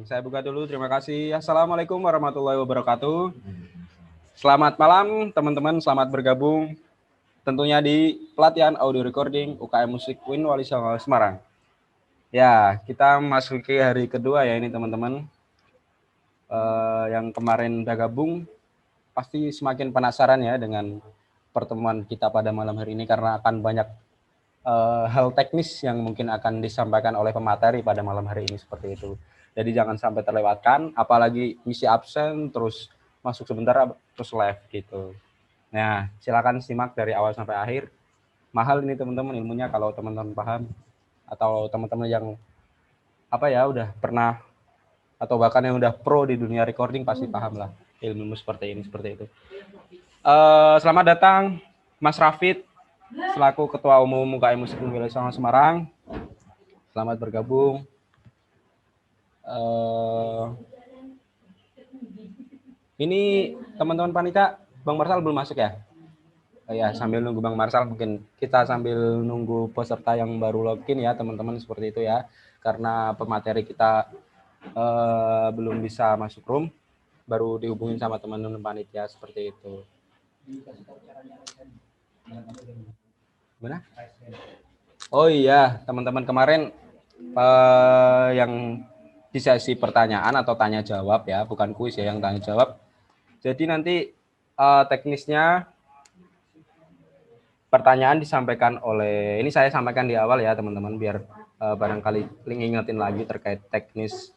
Saya buka dulu. Terima kasih. Assalamualaikum warahmatullahi wabarakatuh. Selamat malam teman-teman. Selamat bergabung tentunya di pelatihan audio recording UKM Musik Win Wali Songo Semarang. Ya, kita masuki hari kedua ya ini teman-teman. Yang kemarin udah gabung pasti semakin penasaran ya dengan pertemuan kita pada malam hari ini karena akan banyak hal teknis yang mungkin akan disampaikan oleh pemateri pada malam hari ini seperti itu. Jadi jangan sampai terlewatkan, apalagi misi absen terus masuk sebentar terus live gitu. Nah, silakan simak dari awal sampai akhir. Mahal ini teman-teman ilmunya kalau teman-teman paham atau teman-teman yang udah pernah atau bahkan yang udah pro di dunia recording pasti paham lah ilmu seperti ini seperti itu. Selamat datang Mas Rafid selaku Ketua Umum UKM Musik Wili Songo Semarang. Selamat bergabung. Ini teman-teman panitia, Bang Marsal belum masuk ya? Ya, sambil nunggu Bang Marsal mungkin kita sambil nunggu peserta yang baru login ya teman-teman seperti itu ya. Karena pemateri kita belum bisa masuk room, baru dihubungin sama teman-teman panitia seperti itu. Mana? Oh iya, teman-teman kemarin yang di sesi pertanyaan atau tanya jawab ya, bukan kuis ya yang tanya jawab. Jadi nanti teknisnya pertanyaan disampaikan oleh, ini saya sampaikan di awal ya teman-teman biar barangkali ingetin lagi terkait teknis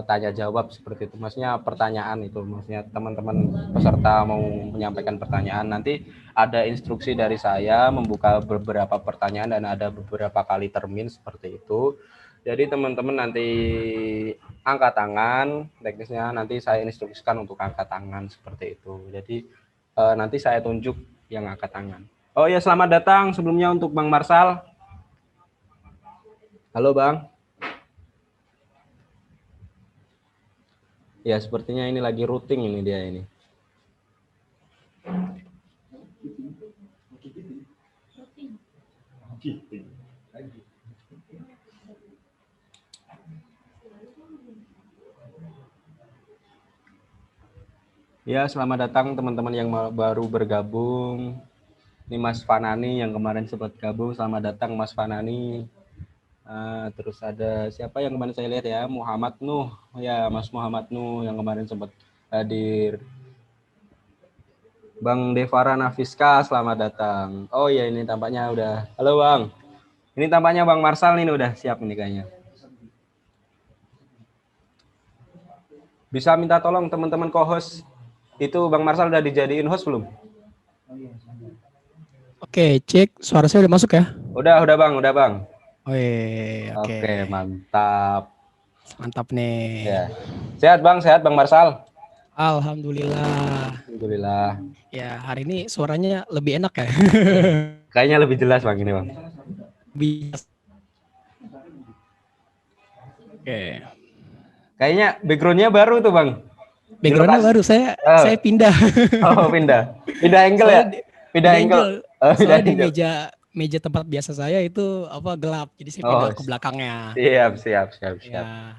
tanya jawab seperti itu. Maksudnya pertanyaan itu, maksudnya teman-teman peserta mau menyampaikan pertanyaan nanti ada instruksi dari saya membuka beberapa pertanyaan dan ada beberapa kali termin seperti itu. Jadi teman-teman nanti angkat tangan, teknisnya nanti saya instruksikan untuk angkat tangan seperti itu. Jadi nanti saya tunjuk yang angkat tangan. Oh ya, selamat datang sebelumnya untuk Bang Marsal. Halo Bang. Ya, sepertinya ini lagi routing ini dia ini. Ya, selamat datang teman-teman yang baru bergabung. Ini Mas Fanani yang kemarin sempat gabung. Selamat datang Mas Fanani. Terus ada siapa yang kemarin saya lihat ya, Muhammad Nuh. Ya, Mas Muhammad Nuh yang kemarin sempat hadir. Bang Devara Nafiska, selamat datang. Oh iya, ini tampaknya udah. Halo Bang. Ini tampaknya Bang Marsal nih udah siap ini kayaknya. Bisa minta tolong teman-teman co-host. Itu Bang Marsal udah dijadiin host belum? Oke, cek suara saya udah masuk ya? Udah Bang, udah Bang. Oke. Mantap. Mantap nih. Ya. Sehat Bang Marsal. Alhamdulillah. Alhamdulillah. Ya, hari ini suaranya lebih enak ya. Kayaknya lebih jelas Bang ini Bang. Oke. Kayaknya backgroundnya baru tuh Bang. Backgroundnya baru, saya pindah. Oh, pindah angle ya? Pindah angle. Soalnya di meja tempat biasa saya itu gelap, jadi saya pindah ke belakangnya. Siap. Ya,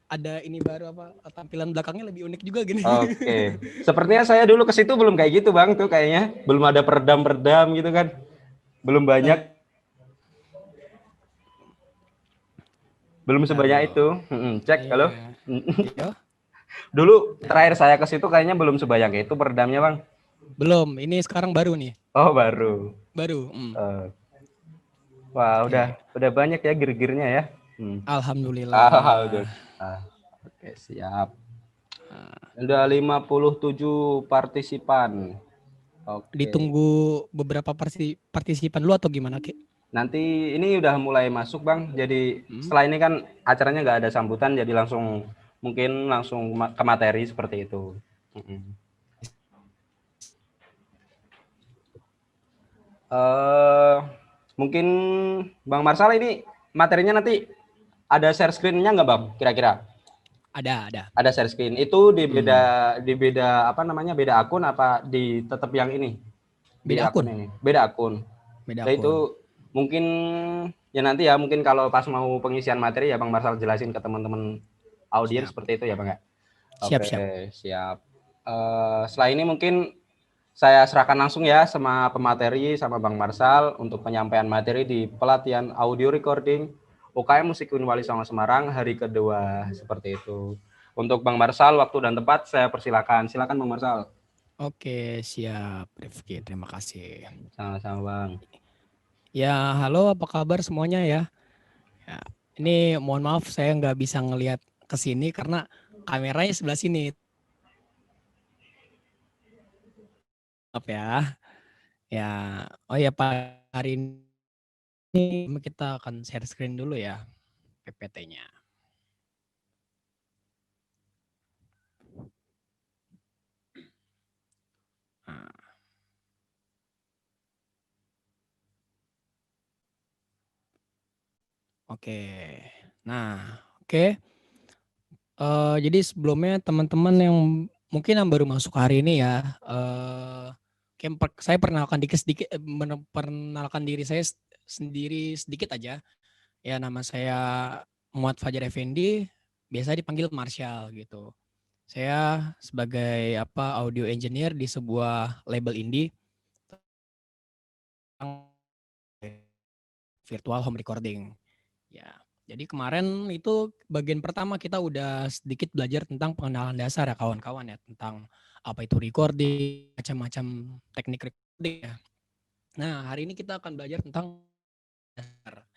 ada ini baru tampilan belakangnya lebih unik juga gini. Oke. Sepertinya saya dulu ke situ belum kayak gitu Bang tuh kayaknya. Belum ada peredam gitu kan. Belum banyak. Belum sebanyak itu. Cek, halo. Dulu terakhir saya ke situ kayaknya belum sebanyak itu peredamnya Bang. Belum, ini sekarang baru nih. Oh, baru. Wah, udah banyak ya gear-gearnya ya. Alhamdulillah. Oke, siap. Udah 57 partisipan. Oke. Ditunggu beberapa partisipan lu atau gimana, Ki? Nanti ini udah mulai masuk Bang. Jadi setelah ini kan acaranya nggak ada sambutan, jadi mungkin langsung ke materi seperti itu. Mungkin Bang Marsal ini materinya nanti ada share screen-nya nggak Bang? Kira-kira? Ada. Ada share screen. Itu di beda apa namanya? Beda akun apa di tetap yang ini? Beda akun. Ini. Beda akun. Itu mungkin Ya nanti ya mungkin kalau pas mau pengisian materi ya Bang Marsal jelasin ke teman-teman audiens seperti itu ya Bang ya. Siap, Oke, siap. siap. Setelah ini mungkin saya serahkan langsung ya sama pemateri sama Bang Marsal untuk penyampaian materi di pelatihan audio recording UKM Musik Winwali Songo Semarang hari kedua seperti itu. Untuk Bang Marsal waktu dan tempat saya persilakan. Silakan Bang Marsal. Oke, siap Rifki. Terima kasih. Sama-sama Bang. Ya, halo apa kabar semuanya ya? Ya, ini mohon maaf saya nggak bisa ngelihat ke sini karena kameranya sebelah sini. Maaf ya. Ya, oh ya Pak, hari ini kita akan share screen dulu ya PPT-nya. Nah, oke. Nah, oke. Jadi sebelumnya teman-teman yang mungkin yang baru masuk hari ini ya, saya perkenalkan sedikit, perkenalkan diri saya sendiri sedikit aja. Ya nama saya Muhammad Fajar Effendi, biasa dipanggil Marshall gitu. Saya sebagai audio engineer di sebuah label indie virtual home recording. Ya, jadi kemarin itu bagian pertama kita udah sedikit belajar tentang pengenalan dasar ya kawan-kawan ya, tentang apa itu recording, macam-macam teknik recording ya. Nah, hari ini kita akan belajar tentang dasar.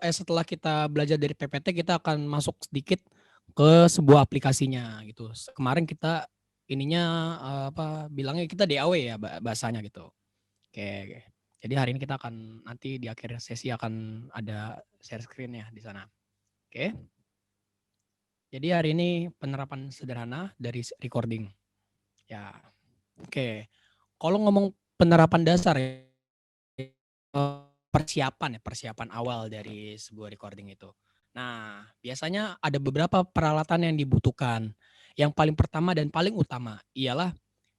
Setelah kita belajar dari PPT, kita akan masuk sedikit ke sebuah aplikasinya gitu. Kemarin kita ininya bilangnya kita DAW ya bahasanya gitu. Oke. Jadi hari ini kita akan nanti di akhir sesi akan ada share screen ya di sana. Oke. Jadi hari ini penerapan sederhana dari recording. Ya. Oke. Kalau ngomong penerapan dasar ya, persiapan awal dari sebuah recording itu. Nah, biasanya ada beberapa peralatan yang dibutuhkan. Yang paling pertama dan paling utama ialah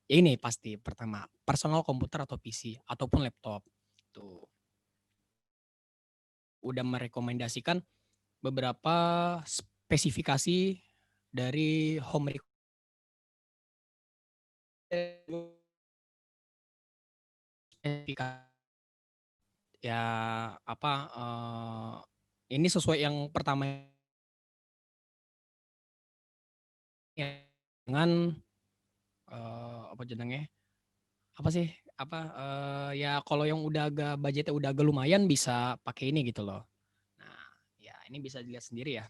ya ini pasti pertama, personal komputer atau PC ataupun laptop. Tuh. Udah merekomendasikan beberapa spesifikasi dari home recording ya ini sesuai yang pertama dengan apa jenengnya apa sih ya kalau yang udah agak budgetnya udah agak lumayan bisa pakai ini gitu loh. Nah ya ini bisa dilihat sendiri ya.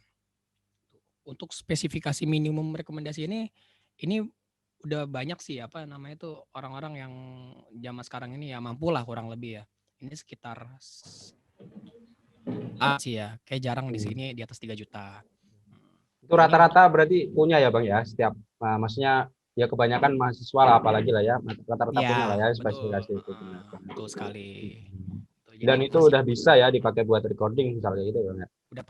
Untuk spesifikasi minimum rekomendasi ini udah banyak sih orang-orang yang zaman sekarang ini ya mampu lah kurang lebih ya. Ini sekitar sih ya, kayak jarang di sini di atas 3 juta. Itu Ini untuk rata-rata berarti punya ya Bang ya setiap maksudnya ya kebanyakan mahasiswa lah apalagi lah ya rata-rata punya lah ya ya betul, spesifikasi itu benar. betul sekali. Dan Jadi itu udah bisa ya dipakai buat recording misalnya gitu ya Bang ya. udah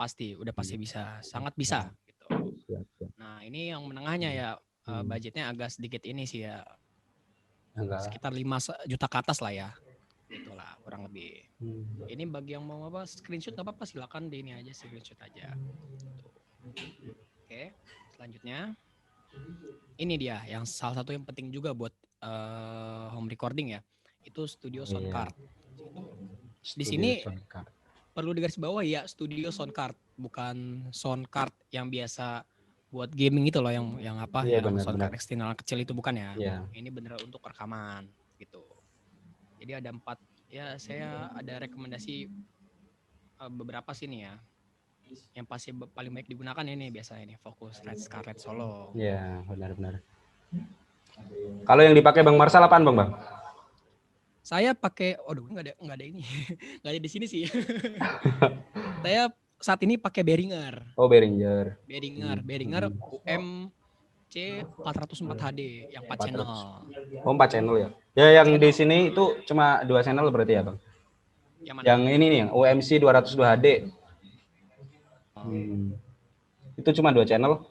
pasti bisa, sangat bisa gitu. Siap, siap. Nah ini yang menengahnya ya budgetnya agak sedikit ini sih ya, Enggak. sekitar 5 juta ke atas lah ya, itulah kurang lebih. Ini bagi yang mau screenshot nggak apa-apa, silakan di ini aja screenshot aja. Tuh. Oke, selanjutnya ini dia yang salah satu yang penting juga buat home recording ya, itu studio sound card. Di Studio sini sound card. perlu digarisbawahi ya, studio sound card, bukan sound card yang biasa buat gaming itu loh, yang Iya yang sound benar-benar. card eksternal kecil itu bukan ya. Iya. Ini bener untuk rekaman gitu. Jadi ada 4 ya, saya ada rekomendasi beberapa sini ya. Yang pasti paling baik digunakan ini biasanya ini Focus Red Scarlett Solo. Iya, benar-benar. Kalau yang dipakai Bang Marsal apaan Bang? Saya pakai, nggak ada ini, nggak ada di sini sih. Saya saat ini pakai Behringer. Oh, Behringer. Behringer UMC 404 HD yang 4 channel. Oh, 4 channel ya. Ya yang di sini itu cuma 2 channel berarti ya, Bang? Yang mana? Yang ini nih, yang UMC 202 HD. Itu cuma 2 channel.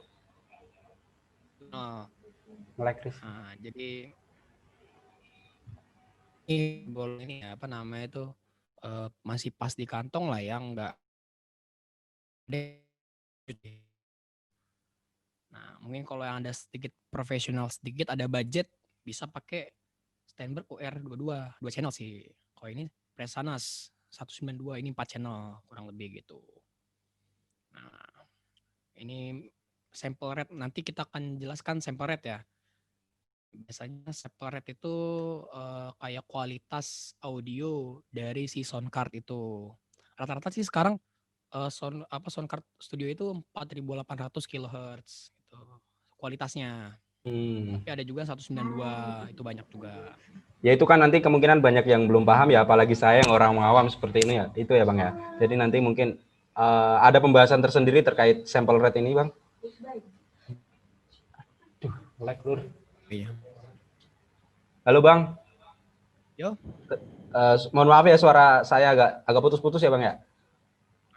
Jadi ini boleh ini apa namanya itu masih pas di kantong lah ya, nggak gede. Nah, mungkin kalau yang ada sedikit profesional sedikit ada budget bisa pakai Steinberg UR22, 2 channel sih. Kalau ini Presanas 192 ini 4 channel kurang lebih gitu. Nah, ini sample rate nanti kita akan jelaskan sample rate ya. Biasanya sample rate itu kayak kualitas audio dari si sound card itu. Rata-rata sih sekarang sound card studio itu 4.800 kHz gitu kualitasnya. Hmm. Tapi ada juga 192 itu banyak juga. Ya itu kan nanti kemungkinan banyak yang belum paham ya, apalagi saya yang orang awam seperti ini ya. Itu ya Bang ya. Jadi nanti mungkin ada pembahasan tersendiri terkait sample rate ini Bang. Duh, lag lur. Iya. Halo Bang. Yo. Mohon maaf ya suara saya agak putus-putus ya Bang ya.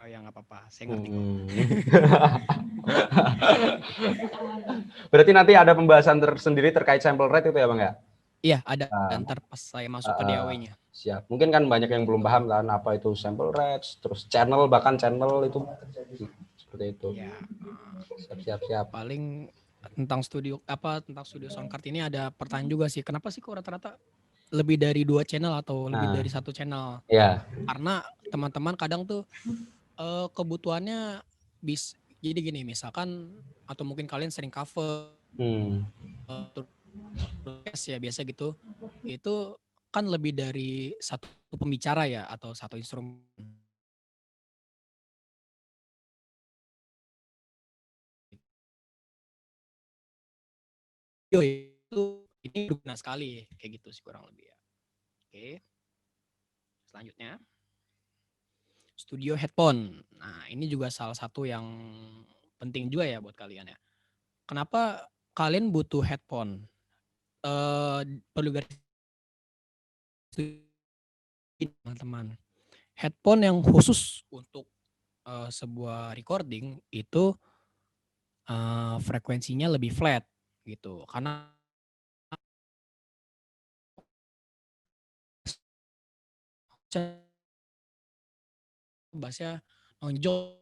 Oh ya nggak apa-apa, saya ngerti kok. Berarti nanti ada pembahasan tersendiri terkait sample rate itu ya Bang ya? Iya ada, ntar pas saya masuk ke DAW-nya. Siap. Mungkin kan banyak yang belum paham kan apa itu sample rate, terus channel bahkan channel itu seperti itu. Ya. Siap. Paling tentang studio soundcard ini ada pertanyaan juga sih. Kenapa sih kok rata-rata lebih dari 2 channel atau lebih dari 1 channel? Ya. Karena teman-teman kadang tuh kebutuhannya jadi gini, misalkan atau mungkin kalian sering cover ya biasa gitu. Itu kan lebih dari 1 pembicara ya atau 1 instrumen. Itu ini berguna sekali kayak gitu sih kurang lebih ya. Oke. Selanjutnya studio headphone. Nah, ini juga salah satu yang penting juga ya buat kalian ya. Kenapa kalian butuh headphone? Perlu garis teman-teman. Headphone yang khusus untuk sebuah recording itu frekuensinya lebih flat gitu. Karena bassnya nonjol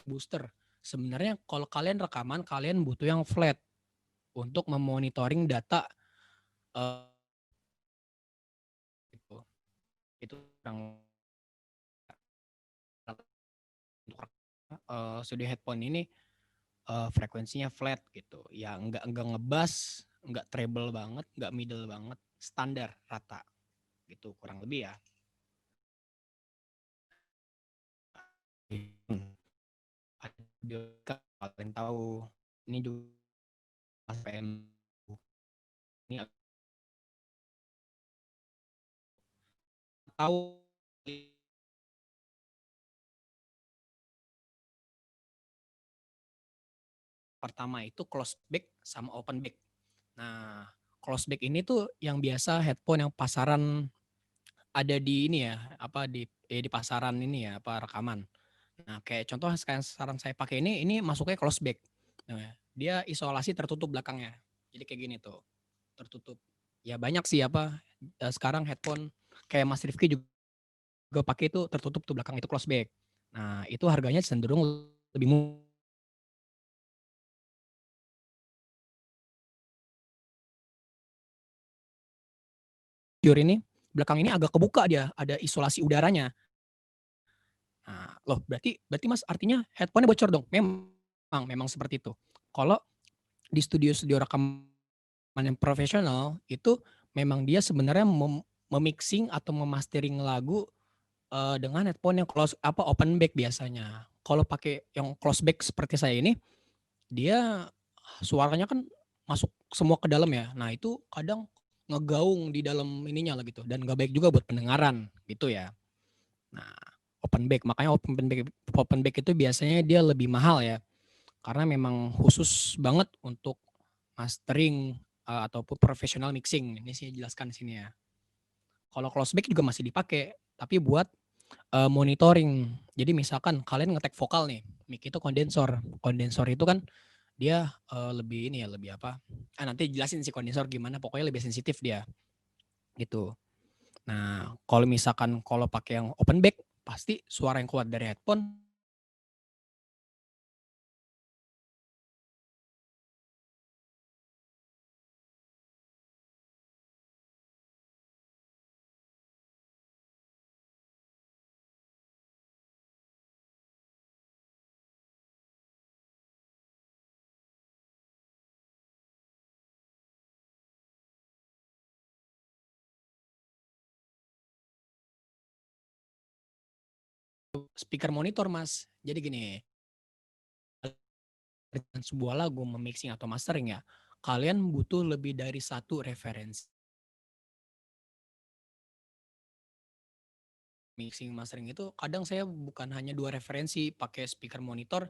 booster. Sebenarnya kalau kalian rekaman kalian butuh yang flat untuk memonitoring data gitu. Itu yang studio headphone ini frekuensinya flat gitu. Ya enggak ngebass, enggak treble banget, enggak middle banget, standar rata gitu kurang lebih ya. Kalian tahu ini juga PM ini tahu pertama itu close back sama open back. Nah, close back ini tuh yang biasa headphone yang pasaran ada di ini ya, di pasaran ini ya, rekaman. Nah, kayak contoh sekarang saya pakai ini masuknya close back. Nah, dia isolasi tertutup belakangnya. Jadi kayak gini tuh, tertutup. Ya banyak sih sekarang headphone kayak Mas Rifki juga pakai itu tertutup tuh belakang itu close back. Nah, itu harganya cenderung lebih murah. Ini belakang ini agak kebuka dia, ada isolasi udaranya. Nah, loh berarti Mas artinya headphone-nya bocor dong? Memang seperti itu. Kalau di studio-studio rekaman yang profesional itu memang dia sebenarnya memixing atau memastering lagu dengan headphone yang open back biasanya. Kalau pakai yang close back seperti saya ini, dia suaranya kan masuk semua ke dalam ya. Nah, itu kadang ngegaung di dalam ininya lah gitu dan nggak baik juga buat pendengaran gitu ya. Nah, makanya open back itu biasanya dia lebih mahal ya. Karena memang khusus banget untuk mastering ataupun professional mixing. Ini saya jelaskan di sini ya. Kalau close back juga masih dipakai, tapi buat monitoring. Jadi misalkan kalian ngetek vokal nih, mic itu kondensor. Kondensor itu kan dia lebih ini ya, lebih apa? Nanti jelasin si kondensor gimana, pokoknya lebih sensitif dia. Gitu. Nah, kalau misalkan kalau pakai yang open back, pasti suara yang keluar dari headphone speaker monitor, Mas. Jadi gini, sebuah lagu memixing atau mastering ya, kalian butuh lebih dari satu referensi. Mixing mastering itu kadang saya bukan hanya 2 referensi, pakai speaker monitor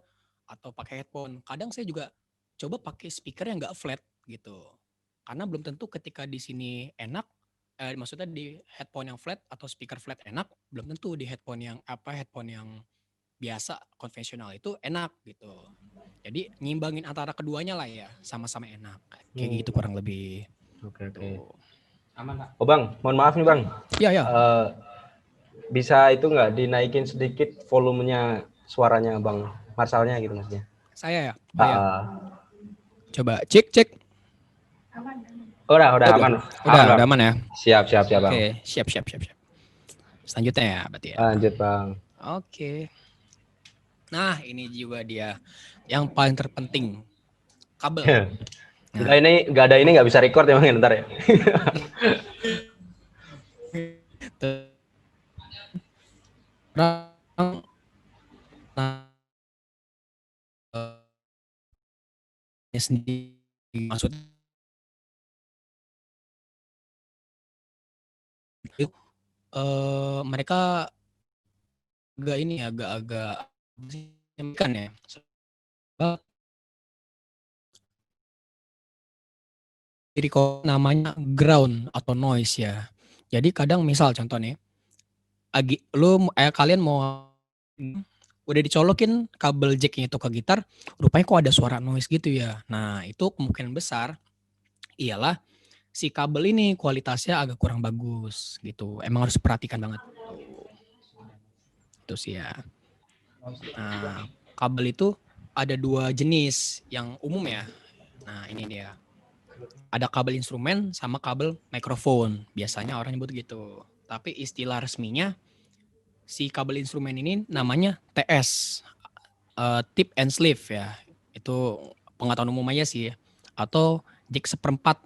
atau pakai headphone. Kadang saya juga coba pakai speaker yang nggak flat gitu. Karena belum tentu ketika di sini enak, maksudnya di headphone yang flat atau speaker flat enak, belum tentu di headphone yang biasa konvensional itu enak gitu. Jadi nyimbangin antara keduanya lah ya, sama-sama enak. Kayak gitu kurang lebih. Oke. Tuh. Aman, Pak. Oh Bang, mohon maaf nih Bang. Iya, ya. Bisa itu nggak dinaikin sedikit volumenya suaranya Bang Marsalnya gitu maksudnya. Saya ya. Oh, ya. Ah. Coba cek. Udah aman. Udah aman ya. Siap Bang. Oke, siap. Selanjutnya ya berarti ya. Lanjut Bang. Oke. Nah, ini juga dia yang paling terpenting, kabel. Nah. Nggak ada ini nggak bisa record ya Bang ntar ya. Sendiri maksud mereka agak kan ya. Jadi kok namanya ground atau noise ya. Jadi kadang misal contoh nih, kalian mau udah dicolokin kabel jacknya itu ke gitar, rupanya kok ada suara noise gitu ya. Nah itu kemungkinan besar ialah si kabel ini kualitasnya agak kurang bagus gitu. Emang harus perhatikan banget. Itu sih ya. Nah kabel itu ada 2 jenis yang umum ya. Nah ini dia. Ada kabel instrumen sama kabel mikrofon. Biasanya orang nyebut gitu. Tapi istilah resminya si kabel instrumen ini namanya TS, tip and sleeve ya. Itu pengetahuan umum aja sih. Atau jack seperempat.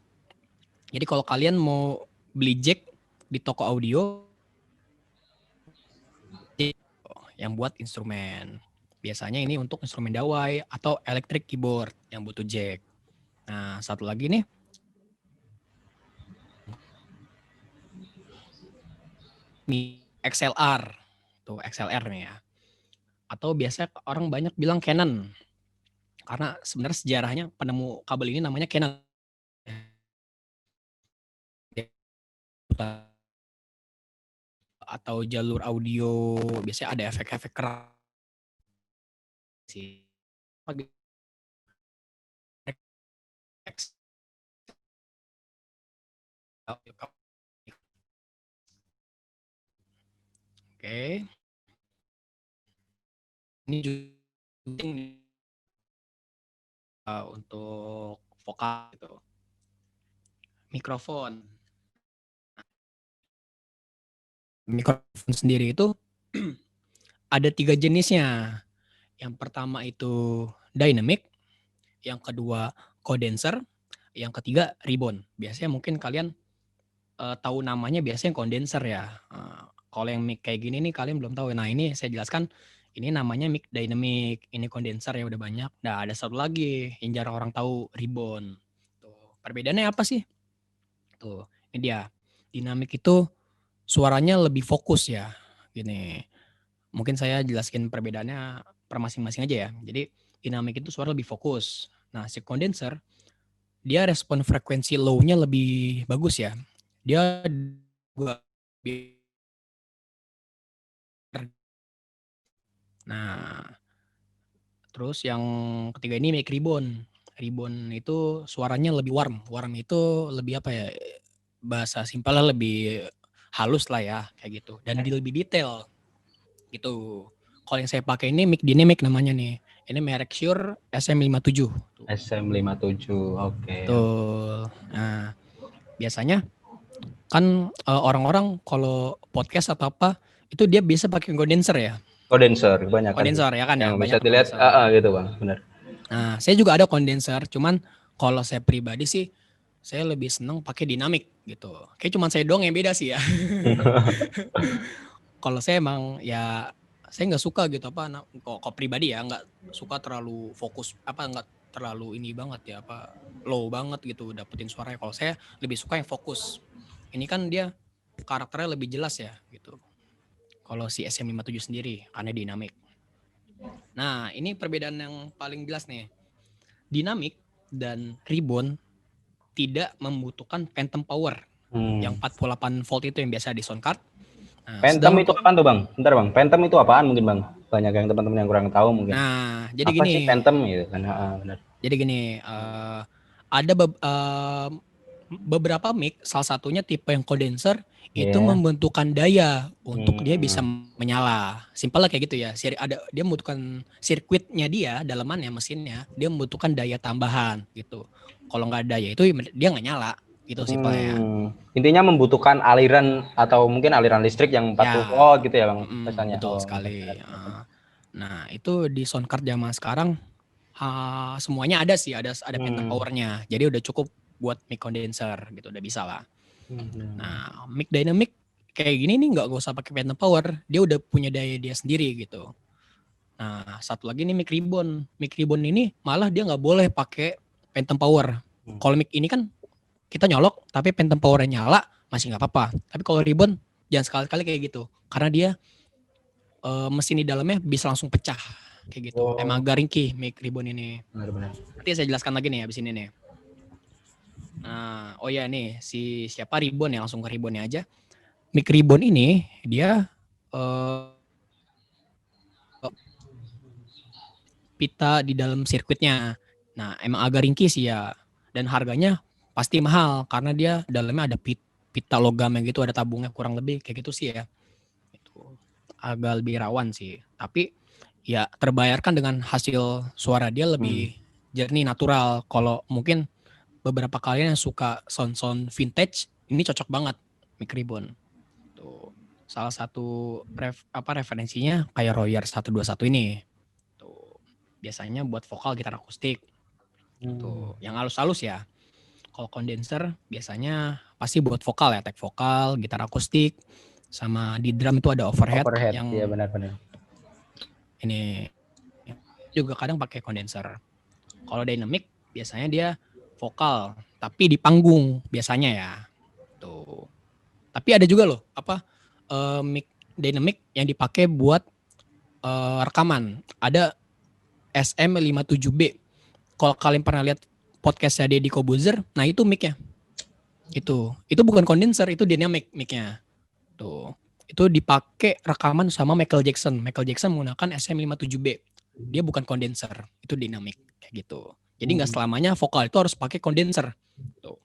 Jadi kalau kalian mau beli jack di toko audio yang buat instrumen. Biasanya ini untuk instrumen dawai atau electric keyboard yang butuh jack. Nah, satu lagi nih. XLR. Tuh XLR nih ya. Atau biasanya orang banyak bilang Canon. Karena sebenarnya sejarahnya penemu kabel ini namanya Canon. Atau jalur audio biasanya ada efek-efek keras sih. Oke. Ini juga untuk vokal gitu. Mikrofon sendiri itu ada 3 jenisnya. Yang pertama itu dynamic, yang kedua condenser, yang ketiga ribbon. Biasanya mungkin kalian tahu namanya biasanya condenser ya. Kalau yang mic kayak gini nih kalian belum tahu. Nah ini saya jelaskan, ini namanya mic dynamic, ini condenser ya udah banyak. Nah ada satu lagi yang jarang orang tahu, ribbon. Tuh, perbedaannya apa sih? Tuh, ini dia. Dynamic itu suaranya lebih fokus ya. Gini. Mungkin saya jelaskan perbedaannya per masing-masing aja ya. Jadi dynamic itu suara lebih fokus. Nah, si condenser dia respon frekuensi low-nya lebih bagus ya. Dia gua Nah, terus yang ketiga ini mic ribbon. Ribbon itu suaranya lebih warm. Warm itu lebih apa ya? Bahasa simpelnya lebih halus lah ya kayak gitu dan lebih detail gitu. Kalau yang saya pakai ini mic dynamic namanya nih. Ini merek Shure SM57. SM57. Oke. Tuh. Nah, biasanya kan orang-orang kalau podcast atau apa itu dia bisa pakai condenser ya. Condenser banyak kan Kondenser ya kan yang ya, bisa banyak dilihat kondenser. gitu Bang, benar. Nah, saya juga ada kondenser, cuman kalau saya pribadi sih saya lebih seneng pakai dinamik gitu. Kayak cuman saya doang yang beda sih ya. Kalau saya emang ya saya nggak suka gitu kok pribadi ya nggak suka terlalu fokus nggak terlalu ini banget ya low banget gitu dapetin suaranya. Kalau saya lebih suka yang fokus. Ini kan dia karakternya lebih jelas ya gitu. Kalau si SM57 sendiri karena dinamik. Nah, ini perbedaan yang paling jelas nih. Dinamik dan ribbon tidak membutuhkan phantom power yang 48 volt itu yang biasa di sound card. Nah, Phantom itu apaan tuh Bang? Bentar Bang, Phantom itu apaan mungkin Bang? Banyak yang teman-teman yang kurang tahu mungkin. Nah, jadi apa gini. sih Phantom gitu kan? Benar. Jadi gini, ada beberapa mic, salah satunya tipe yang condenser itu membentukkan daya untuk dia bisa menyala. Simpel lah kayak gitu ya. Dia membutuhkan sirkuitnya dia, dalamannya mesinnya, dia membutuhkan daya tambahan gitu. Kalau nggak ada daya itu dia nggak nyala gitu simpelnya. Intinya membutuhkan aliran atau mungkin aliran listrik yang 40 volt gitu ya Bang pesannya. Betul sekali. Nah, itu di sound card zaman sekarang semuanya ada sih, ada phantom powernya. Jadi udah cukup buat mic condenser gitu, udah bisa lah. Nah, mic dynamic kayak gini nih nggak usah pakai phantom power, dia udah punya daya dia sendiri gitu. Nah, satu lagi nih mic ribbon. Mic ribbon ini malah dia nggak boleh pakai phantom power. Kalau mic ini kan kita nyolok, tapi phantom powernya nyala masih nggak apa-apa. Tapi kalau ribbon jangan sekali-kali kayak gitu, karena dia mesin di dalamnya bisa langsung pecah kayak gitu. Emang agak ringkih mic ribbon ini. Benar-benar. Nanti saya jelaskan lagi nih abis ini nih. Nah, oh ya nih siapa ribbon ya, langsung ke ribbonnya aja. Mic ribbon ini dia pita di dalam sirkuitnya. Nah, emang agak ringkih sih ya. Dan harganya pasti mahal karena dia dalamnya ada pita logamnya gitu, ada tabungnya kurang lebih kayak gitu sih ya. Itu agak lebih rawan sih. Tapi ya terbayarkan dengan hasil suara dia lebih jernih, natural. Kalau mungkin beberapa kalian yang suka sound vintage, ini cocok banget mic ribbon. Tuh. Salah satu referensinya kayak Royer 121 ini. Tuh. Biasanya buat vokal gitar akustik. Tuh, yang halus-halus ya. Kalau condenser biasanya pasti buat vokal ya, tag vokal, gitar akustik, sama di drum itu ada overhead yang iya benar-benar. Ini juga kadang pakai condenser. Kalau dynamic biasanya dia vokal, tapi di panggung biasanya ya. Tuh. Tapi ada juga loh mic dynamic yang dipakai buat rekaman. Ada SM57B. Kalau kalian pernah lihat podcastnya Deddy Kobuzer, nah itu mic-nya. Itu bukan condenser, itu dynamic mic-nya. Tuh. Itu dipakai rekaman sama Michael Jackson. Michael Jackson menggunakan SM57B. Dia bukan kondenser, itu dinamik kayak gitu. Jadi nggak selamanya vokal itu harus pakai kondenser. Tuh.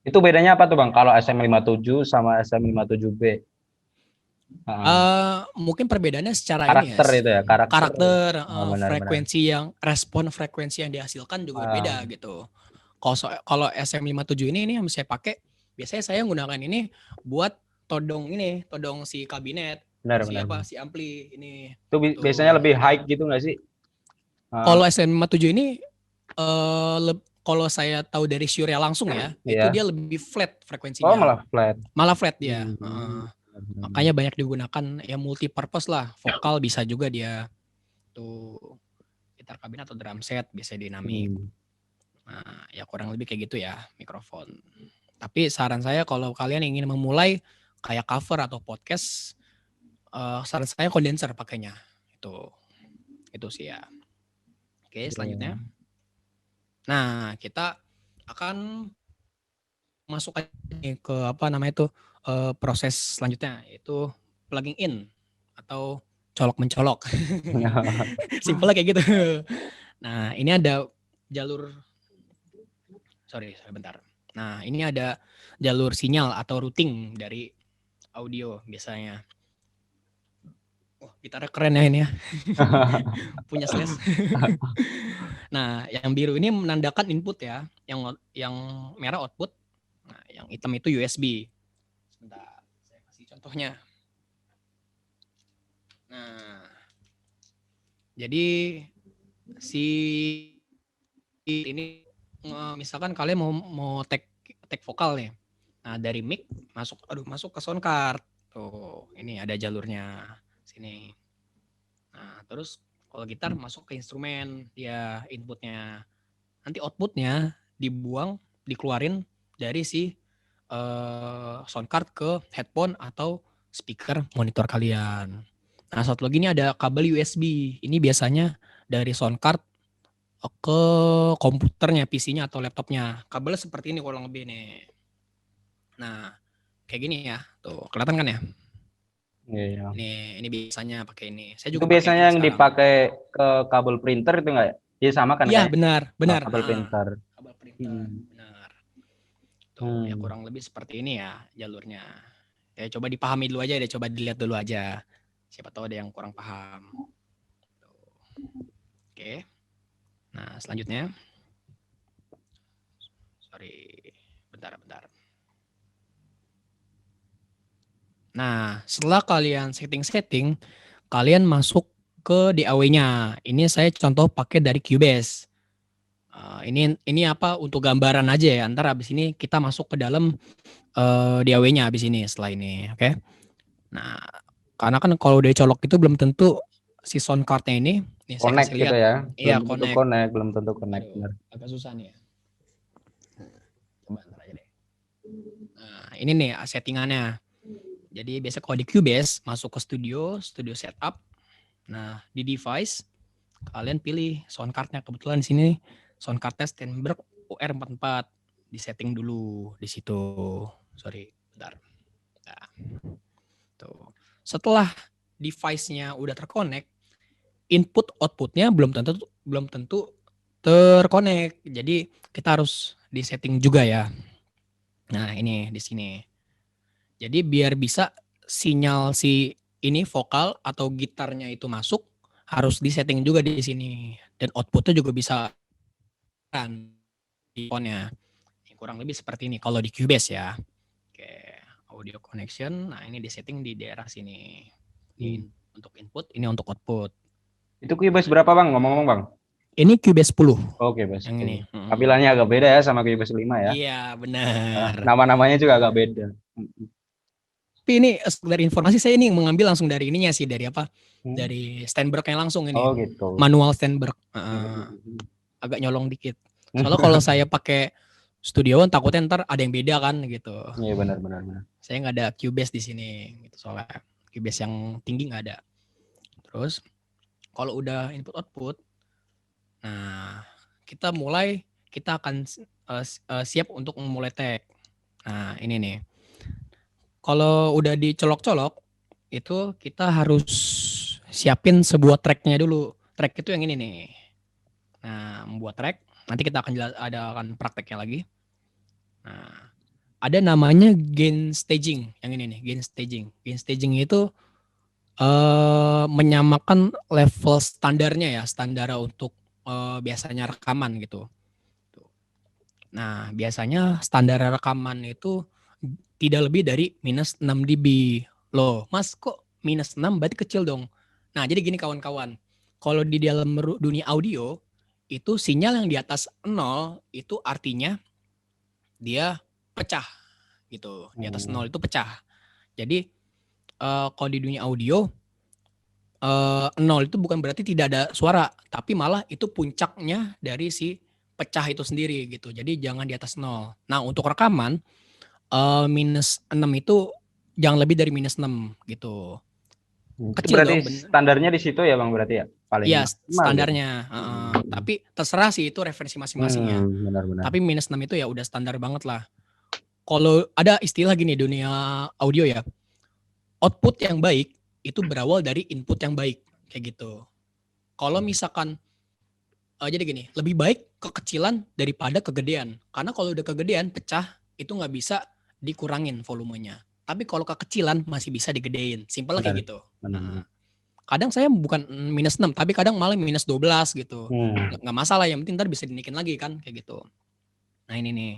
Itu bedanya apa tuh Bang kalau SM57 sama SM57B? Mungkin perbedaannya secara karakter ini ya. Itu ya, karakter frekuensi yang frekuensi yang dihasilkan juga berbeda gitu. Kalau SM57 ini yang saya pakai, biasanya saya menggunakan ini buat todong si kabinet, si ampli ini. Itu biasanya lebih high gitu nggak sih? Kalau SM57 ini kalau saya tahu dari Shure langsung ya, itu dia lebih flat frekuensinya. Oh, malah flat. Malah flat dia. Makanya banyak digunakan ya multi purpose lah. Vokal bisa juga dia. Tuh gitar kabin atau drum set bisa dinamik. Nah, ya kurang lebih kayak gitu ya mikrofon. Tapi saran saya kalau kalian ingin memulai kayak cover atau podcast, saran saya kondenser pakainya. Itu sih ya. Oke, selanjutnya. Nah, kita akan masuk ke proses selanjutnya, yaitu plugging in atau colok mencolok. Simpelnya kayak gitu. Nah, ini ada jalur bentar. Nah, ini ada jalur sinyal atau routing dari audio biasanya. Wah, gitarnya keren ya ini ya. Punya slash. Nah, yang biru ini menandakan input ya, yang merah output. Nah, yang hitam itu USB. Sebentar, saya kasih contohnya. Nah, jadi si ini misalkan kalian mau tag vokal nih. Nah, dari mic masuk ke sound card. Tuh, ini ada jalurnya sini. Nah, terus kalau gitar masuk ke instrumen dia inputnya. Nanti outputnya dikeluarin dari si sound card ke headphone atau speaker monitor kalian. Nah, satu lagi ini ada kabel USB. Ini biasanya dari sound card ke komputernya, PC-nya atau laptopnya. Kabelnya seperti ini kurang lebih nih. Nah, kayak gini ya. Tuh, kelihatan kan ya? Iya. Ini biasanya pakai ini. Saya Itu juga pakai biasanya ini yang sekarang. dipakai ke kabel printer itu enggak ya? Iya sama kan Iya, kayak benar. kabel printer. Kabel printer, Hmm. benar. Tuh, ya kurang lebih seperti ini ya jalurnya. Ya coba dipahami dulu aja deh, coba dilihat dulu aja. Siapa tahu ada yang kurang paham. Tuh. Oke. Nah, selanjutnya. Sorry. Bentar. Nah, setelah kalian setting, kalian masuk ke DAW-nya. Ini saya contoh pakai dari Cubase. Ini apa untuk gambaran aja ya. Ntar abis ini kita masuk ke dalam DAW-nya abis ini setelah ini, oke? Nah, karena kan kalau udah colok itu belum tentu si sound card-nya ini saya Connect kasih gitu lihat. ya. Iya, connect. Belum tentu connect. Aduh, Benar. agak susah nih ya. Coba ntar aja deh. Nah, ini nih settingannya. Jadi biasa kalau di Cubase masuk ke studio setup. Nah, di device kalian pilih sound card-nya. Kebetulan di sini sound card-nya Steinberg UR44. Di setting dulu di situ. Sorry, bentar. Nah, tuh. Setelah device-nya udah terkonek, input output-nya belum tentu terkonek. Jadi kita harus di setting juga ya. Nah, ini di sini. Jadi biar bisa sinyal si ini vokal atau gitarnya itu masuk harus di setting juga di sini dan outputnya juga bisa kan di phone-nya. Kurang lebih seperti ini kalau di Cubase ya. Oke, audio connection. Nah, ini di setting di daerah sini. Ini untuk input, ini untuk output. Itu Cubase berapa Bang? Ngomong-ngomong Bang. Ini Cubase 10. Oke, Cubase Yang 10. ini. Tampilannya agak beda ya sama Cubase 5 ya. Iya, benar. Nama-namanya juga agak beda. Tapi ini dari informasi saya ini mengambil langsung dari ininya sih, dari apa? Dari Steinberg-nya langsung ini. Oh gitu. Manual Steinberg. Agak nyolong dikit. Soalnya kalau saya pakai Studio One takutnya ntar ada yang beda kan gitu. Iya benar. Saya nggak ada Cubase di sini gitu, soalnya Cubase yang tinggi nggak ada. Terus kalau udah input output, nah kita akan siap untuk memulai tag. Nah ini nih. Kalau udah dicolok-colok, itu kita harus siapin sebuah tracknya dulu. Track itu yang ini nih. Nah, membuat track, nanti kita akan prakteknya lagi. Nah, ada namanya gain staging, yang ini nih, gain staging. Gain staging itu menyamakan level standarnya ya, standar untuk biasanya rekaman gitu. Nah, biasanya standar rekaman itu tidak lebih dari minus 6 dB. Loh, Mas kok minus 6 berarti kecil dong. Nah, jadi gini kawan-kawan. Kalau di dalam dunia audio, itu sinyal yang di atas 0 itu artinya dia pecah gitu. Di atas 0 itu pecah. Jadi kalau di dunia audio 0 itu bukan berarti tidak ada suara, tapi malah itu puncaknya dari si pecah itu sendiri gitu. Jadi jangan di atas 0. Nah, untuk rekaman minus 6 itu jangan lebih dari minus 6 gitu. Kecil berarti dong. standarnya di situ ya Bang berarti ya? Paling Iya, maksimal standarnya. Gitu. Tapi terserah sih itu referensi masing-masing ya. Benar. Tapi minus 6 itu ya udah standar banget lah. Kalau ada istilah gini dunia audio ya, output yang baik itu berawal dari input yang baik kayak gitu. Kalau misalkan jadi gini, lebih baik kekecilan daripada kegedean. Karena kalau udah kegedean pecah itu nggak bisa dikurangin volumenya. Tapi kalau kekecilan masih bisa digedein. Simpelnya Benar. kayak gitu. Benar. Nah, kadang saya bukan minus 6, tapi kadang malah minus 12 gitu. Nggak masalah, yang penting ntar bisa dinaikin lagi kan, kayak gitu. Nah ini nih,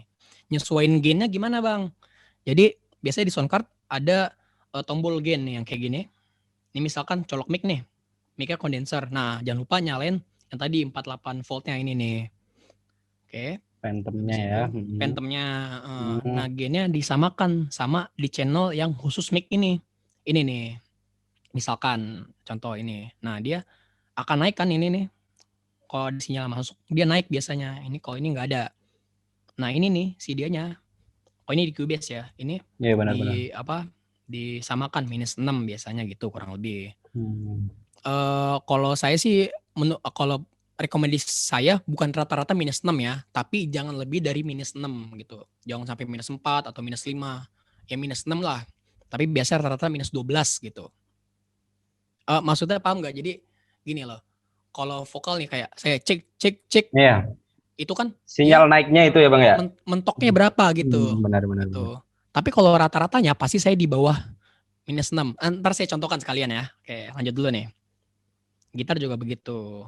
nyesuaiin gainnya gimana bang? Jadi biasanya di soundcard ada tombol gain nih yang kayak gini. Ini misalkan colok mic nih, mic-nya kondenser. Nah jangan lupa nyalain yang tadi 48 voltnya ini nih. Oke. Phantomnya Habis ya. itu phantomnya. Nah gainnya disamakan sama di channel yang khusus mic ini. Ini nih, misalkan contoh ini. Nah dia akan naik kan ini nih. Kalau di sinyal masuk dia naik biasanya. Ini kalau ini nggak ada. Nah ini nih si dianya. Oh ini di Cubase ya. Ini Iya benar-benar. di apa? Disamakan minus 6 biasanya gitu kurang lebih. Kalau saya sih kalau rekomendasi saya bukan rata-rata minus 6 ya, tapi jangan lebih dari minus 6 gitu. Jangan sampai minus 4 atau minus 5. Ya minus 6 lah. Tapi biasa rata-rata minus 12 gitu. Maksudnya paham nggak? Jadi gini loh. Kalau vokal nih kayak saya cek Iya. itu kan Sinyal dia naiknya itu ya bang ya. mentoknya berapa gitu. Benar-benar. Gitu. Tapi kalau rata-ratanya pasti saya di bawah minus 6. Ntar saya contohkan sekalian ya. Oke, lanjut dulu nih. Gitar juga begitu.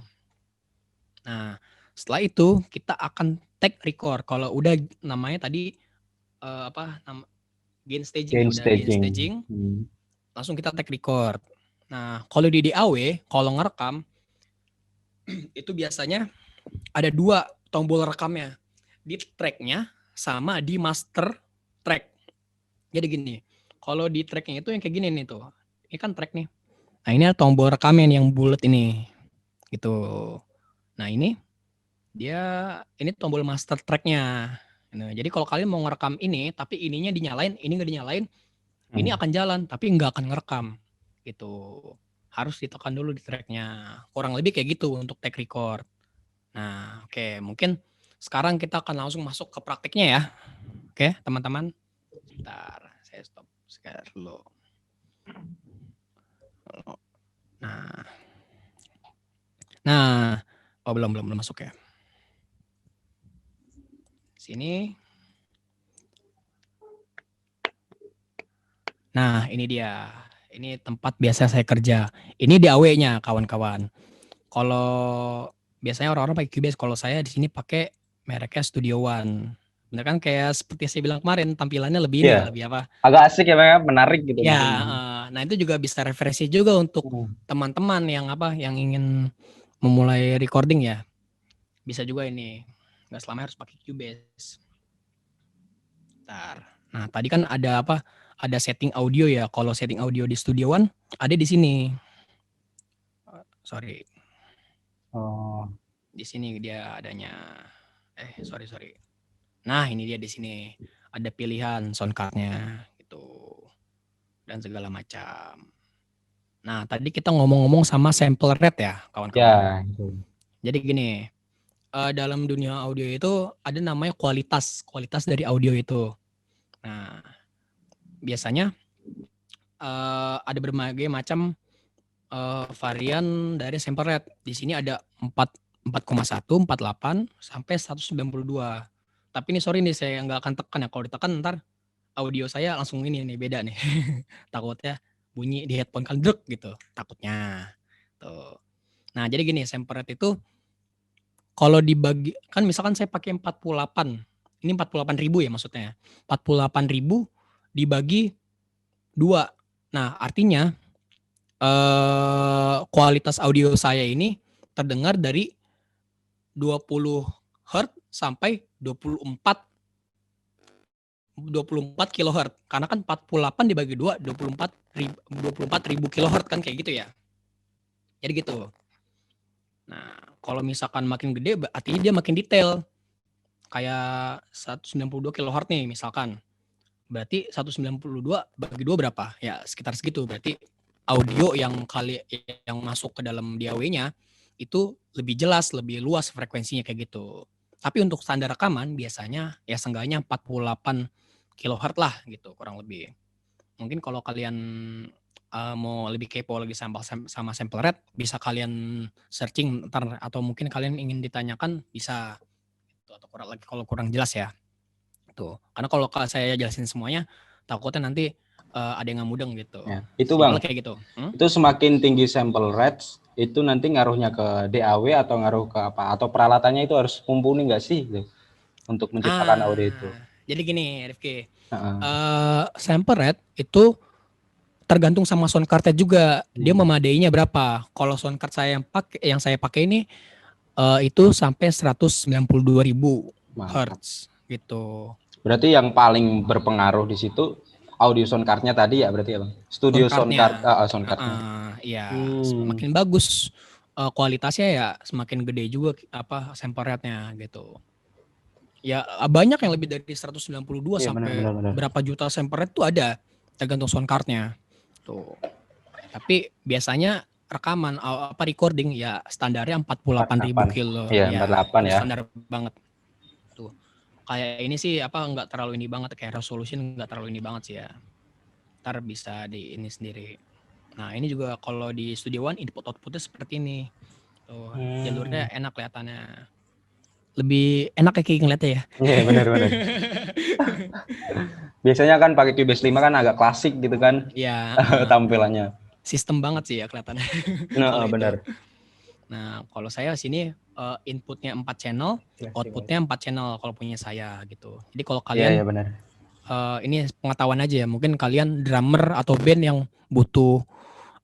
Nah, setelah itu kita akan take record. Kalau udah namanya tadi gain staging ya, udah gain staging, langsung kita take record. Nah, kalau di DAW, kalau ngerekam itu biasanya ada 2 tombol rekamnya. Di tracknya sama di master track. Jadi gini, kalau di tracknya itu yang kayak gini nih tuh. Ini kan track nih. Nah, ini ada tombol rekamnya yang bulat ini. Gitu. Nah, ini ini tombol master tracknya. Nah, jadi kalau kalian mau ngerekam ini, tapi ininya dinyalain, ini nggak dinyalain, ini akan jalan, tapi nggak akan ngerekam. Gitu. Harus ditekan dulu di tracknya. Kurang lebih kayak gitu untuk take record. Nah, oke. Mungkin sekarang kita akan langsung masuk ke praktiknya ya. Oke, teman-teman. Bentar, saya stop share dulu. Nah, oh belum masuk ya. Sini. Nah, ini dia. Ini tempat biasa saya kerja. Ini DAW-nya, kawan-kawan. Kalau biasanya orang-orang pakai Cubase, kalau saya di sini pakai mereknya Studio One. Bener kan, kayak seperti saya bilang kemarin, tampilannya lebih ini, lebih apa? Agak asik ya bang ya, menarik gitu. Ya, nah itu juga bisa referensi juga untuk teman-teman yang yang ingin memulai recording ya. Bisa juga ini. Nggak selamanya harus pakai Cubase. Bentar. Nah, tadi kan ada ada setting audio ya. Kalau setting audio di Studio One ada di sini. Sorry. Oh. Di sini dia adanya. Sorry. Nah, ini dia di sini. Ada pilihan sound card-nya gitu. Dan segala macam. Nah, tadi kita ngomong-ngomong sama sample rate ya, kawan-kawan. Ya. Jadi gini, dalam dunia audio itu ada namanya kualitas dari audio itu. Nah, biasanya ada berbagai macam varian dari sample rate. Di sini ada 4,1, 48 sampai 192. Tapi ini sorry nih, saya nggak akan tekan ya. Kalau ditekan ntar audio saya langsung ini nih, beda nih. Takutnya bunyi di headphone kan druk gitu. Takutnya. Tuh. Nah, jadi gini, sample rate itu kalau dibagi, kan misalkan saya pakai 48. Ini 48.000 ya maksudnya. 48.000 dibagi 2. Nah, artinya kualitas audio saya ini terdengar dari 20 Hz sampai 24 kHz. Karena kan 48 dibagi 2, 24.000 kHz kan kayak gitu ya. Jadi gitu. Nah, kalau misalkan makin gede artinya dia makin detail. Kayak 192 kHz nih misalkan. Berarti 192 bagi 2 berapa? Ya sekitar segitu. Berarti audio yang masuk ke dalam DAW-nya itu lebih jelas, lebih luas frekuensinya kayak gitu. Tapi untuk standar rekaman biasanya ya seenggaknya 48 kHz lah gitu kurang lebih. Mungkin kalau kalian mau lebih kepo lagi sama sample rate, bisa kalian searching ntar, atau mungkin kalian ingin ditanyakan bisa gitu, atau kalau kurang jelas ya. Tuh. Karena kalau saya jelasin semuanya takutnya nanti ada yang nggak mudeng gitu. Ya. Itu Simpel Bang, kayak gitu. itu semakin tinggi sample rate itu nanti ngaruhnya ke DAW atau ngaruh ke apa? Atau peralatannya itu harus mumpuni nggak sih gitu, untuk menciptakan audio itu? Jadi gini, Rifki. Heeh. Sample rate itu tergantung sama sound card-nya juga. Dia memadainya berapa. Kalau sound card saya yang saya pakai ini itu sampai 192.000 Mantap. Hz gitu. Berarti yang paling berpengaruh di situ audio sound card-nya tadi ya berarti ya Bang? Studio Sound sound card, card-nya. sound card-nya. Ya, semakin bagus kualitasnya ya semakin gede juga apa sample rate-nya gitu. Ya banyak yang lebih dari 192 Iya benar sampai benar benar. berapa juta sample rate tuh ada tergantung sound card-nya. Tuh. Tapi biasanya rekaman apa recording ya standarnya 48.000 kilo. Iya, Ya, 48 itu ya. standar banget. Tuh. Kayak ini sih apa nggak terlalu ini banget kayak resolution nggak terlalu ini banget sih ya. Ntar bisa di ini sendiri. Nah, ini juga kalau di Studio One input outputnya seperti ini. Tuh, jalurnya enak kelihatannya. Lebih enak kayak ngeliatnya ya. Iya, benar benar. Biasanya kan pakai Cubase 5 kan agak klasik gitu kan. Iya, tampilannya. sistem banget sih ya kelihatannya. Nah, Kalau itu. benar. Nah, kalau saya sini inputnya 4 channel, outputnya 4 channel kalau punya saya gitu. Jadi kalau Iya, kalian iya benar. ini pengetahuan aja ya, mungkin kalian drummer atau band yang butuh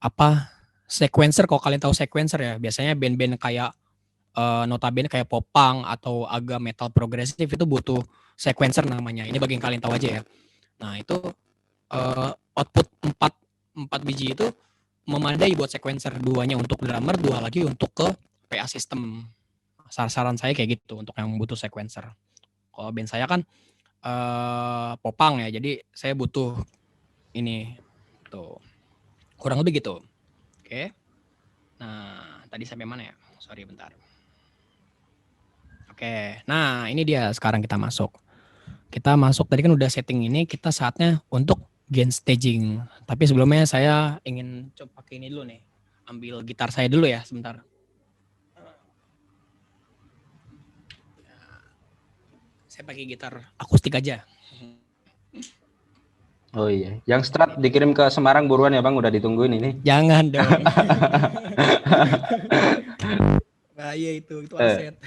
apa sequencer, kalau kalian tahu sequencer ya, biasanya band-band kayak notabene kayak popang atau agak metal progresif itu butuh sequencer namanya. Ini bagi yang kalian tahu aja ya. Nah, itu output 4 biji itu memadai buat sequencer, duanya untuk drummer, dua lagi untuk ke PA system. Saran saya kayak gitu untuk yang butuh sequencer. Kalau band saya kan popang ya, jadi saya butuh ini tuh. Kurang lebih gitu. Oke. Nah, tadi sampai mana ya? Sorry bentar. Oke. Nah, ini dia sekarang kita masuk. Kita masuk tadi kan udah setting ini, kita saatnya untuk gain staging. Tapi sebelumnya saya ingin coba pakai ini dulu nih. Ambil gitar saya dulu ya sebentar. Saya pakai gitar akustik aja. Oh iya, yang Strat dikirim ke Semarang buruan ya Bang, udah ditungguin ini. Jangan dong. Nah, iya itu aset.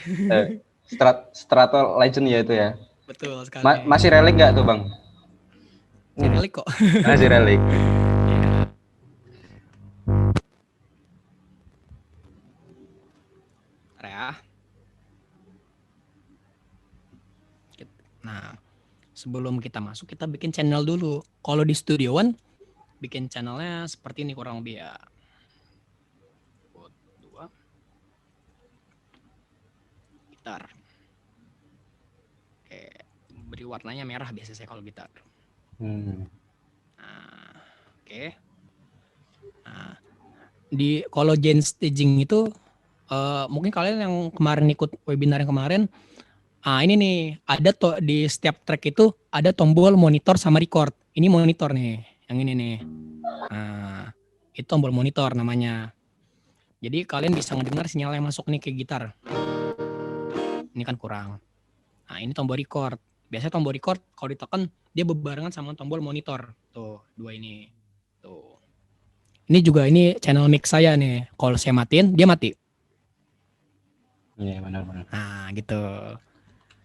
Strato Legend ya itu ya. Betul sekali. Masih relik nggak tuh Bang? Masih relik kok. Masih relik. Ya. Nah, sebelum kita masuk kita bikin channel dulu. Kalau di Studio One bikin channelnya seperti ini kurang lebih ya. Dua. Gitar. Oke, beri warnanya merah biasanya saya kalau gitar. Nah, oke. Nah, kalau gain staging itu mungkin kalian yang kemarin ikut webinar yang kemarin, ini nih ada di setiap track itu ada tombol monitor sama record. Ini monitor nih, yang ini nih. Nah, itu tombol monitor namanya. Jadi kalian bisa ngedengar sinyal yang masuk nih ke gitar. Ini kan kurang. Nah, ini tombol record. Biasanya tombol record kalau ditekan dia berbarengan sama tombol monitor. Tuh, dua ini. Tuh. Ini juga ini channel mix saya nih. Kalau saya matiin, dia mati. Iya, benar-benar. Nah, gitu.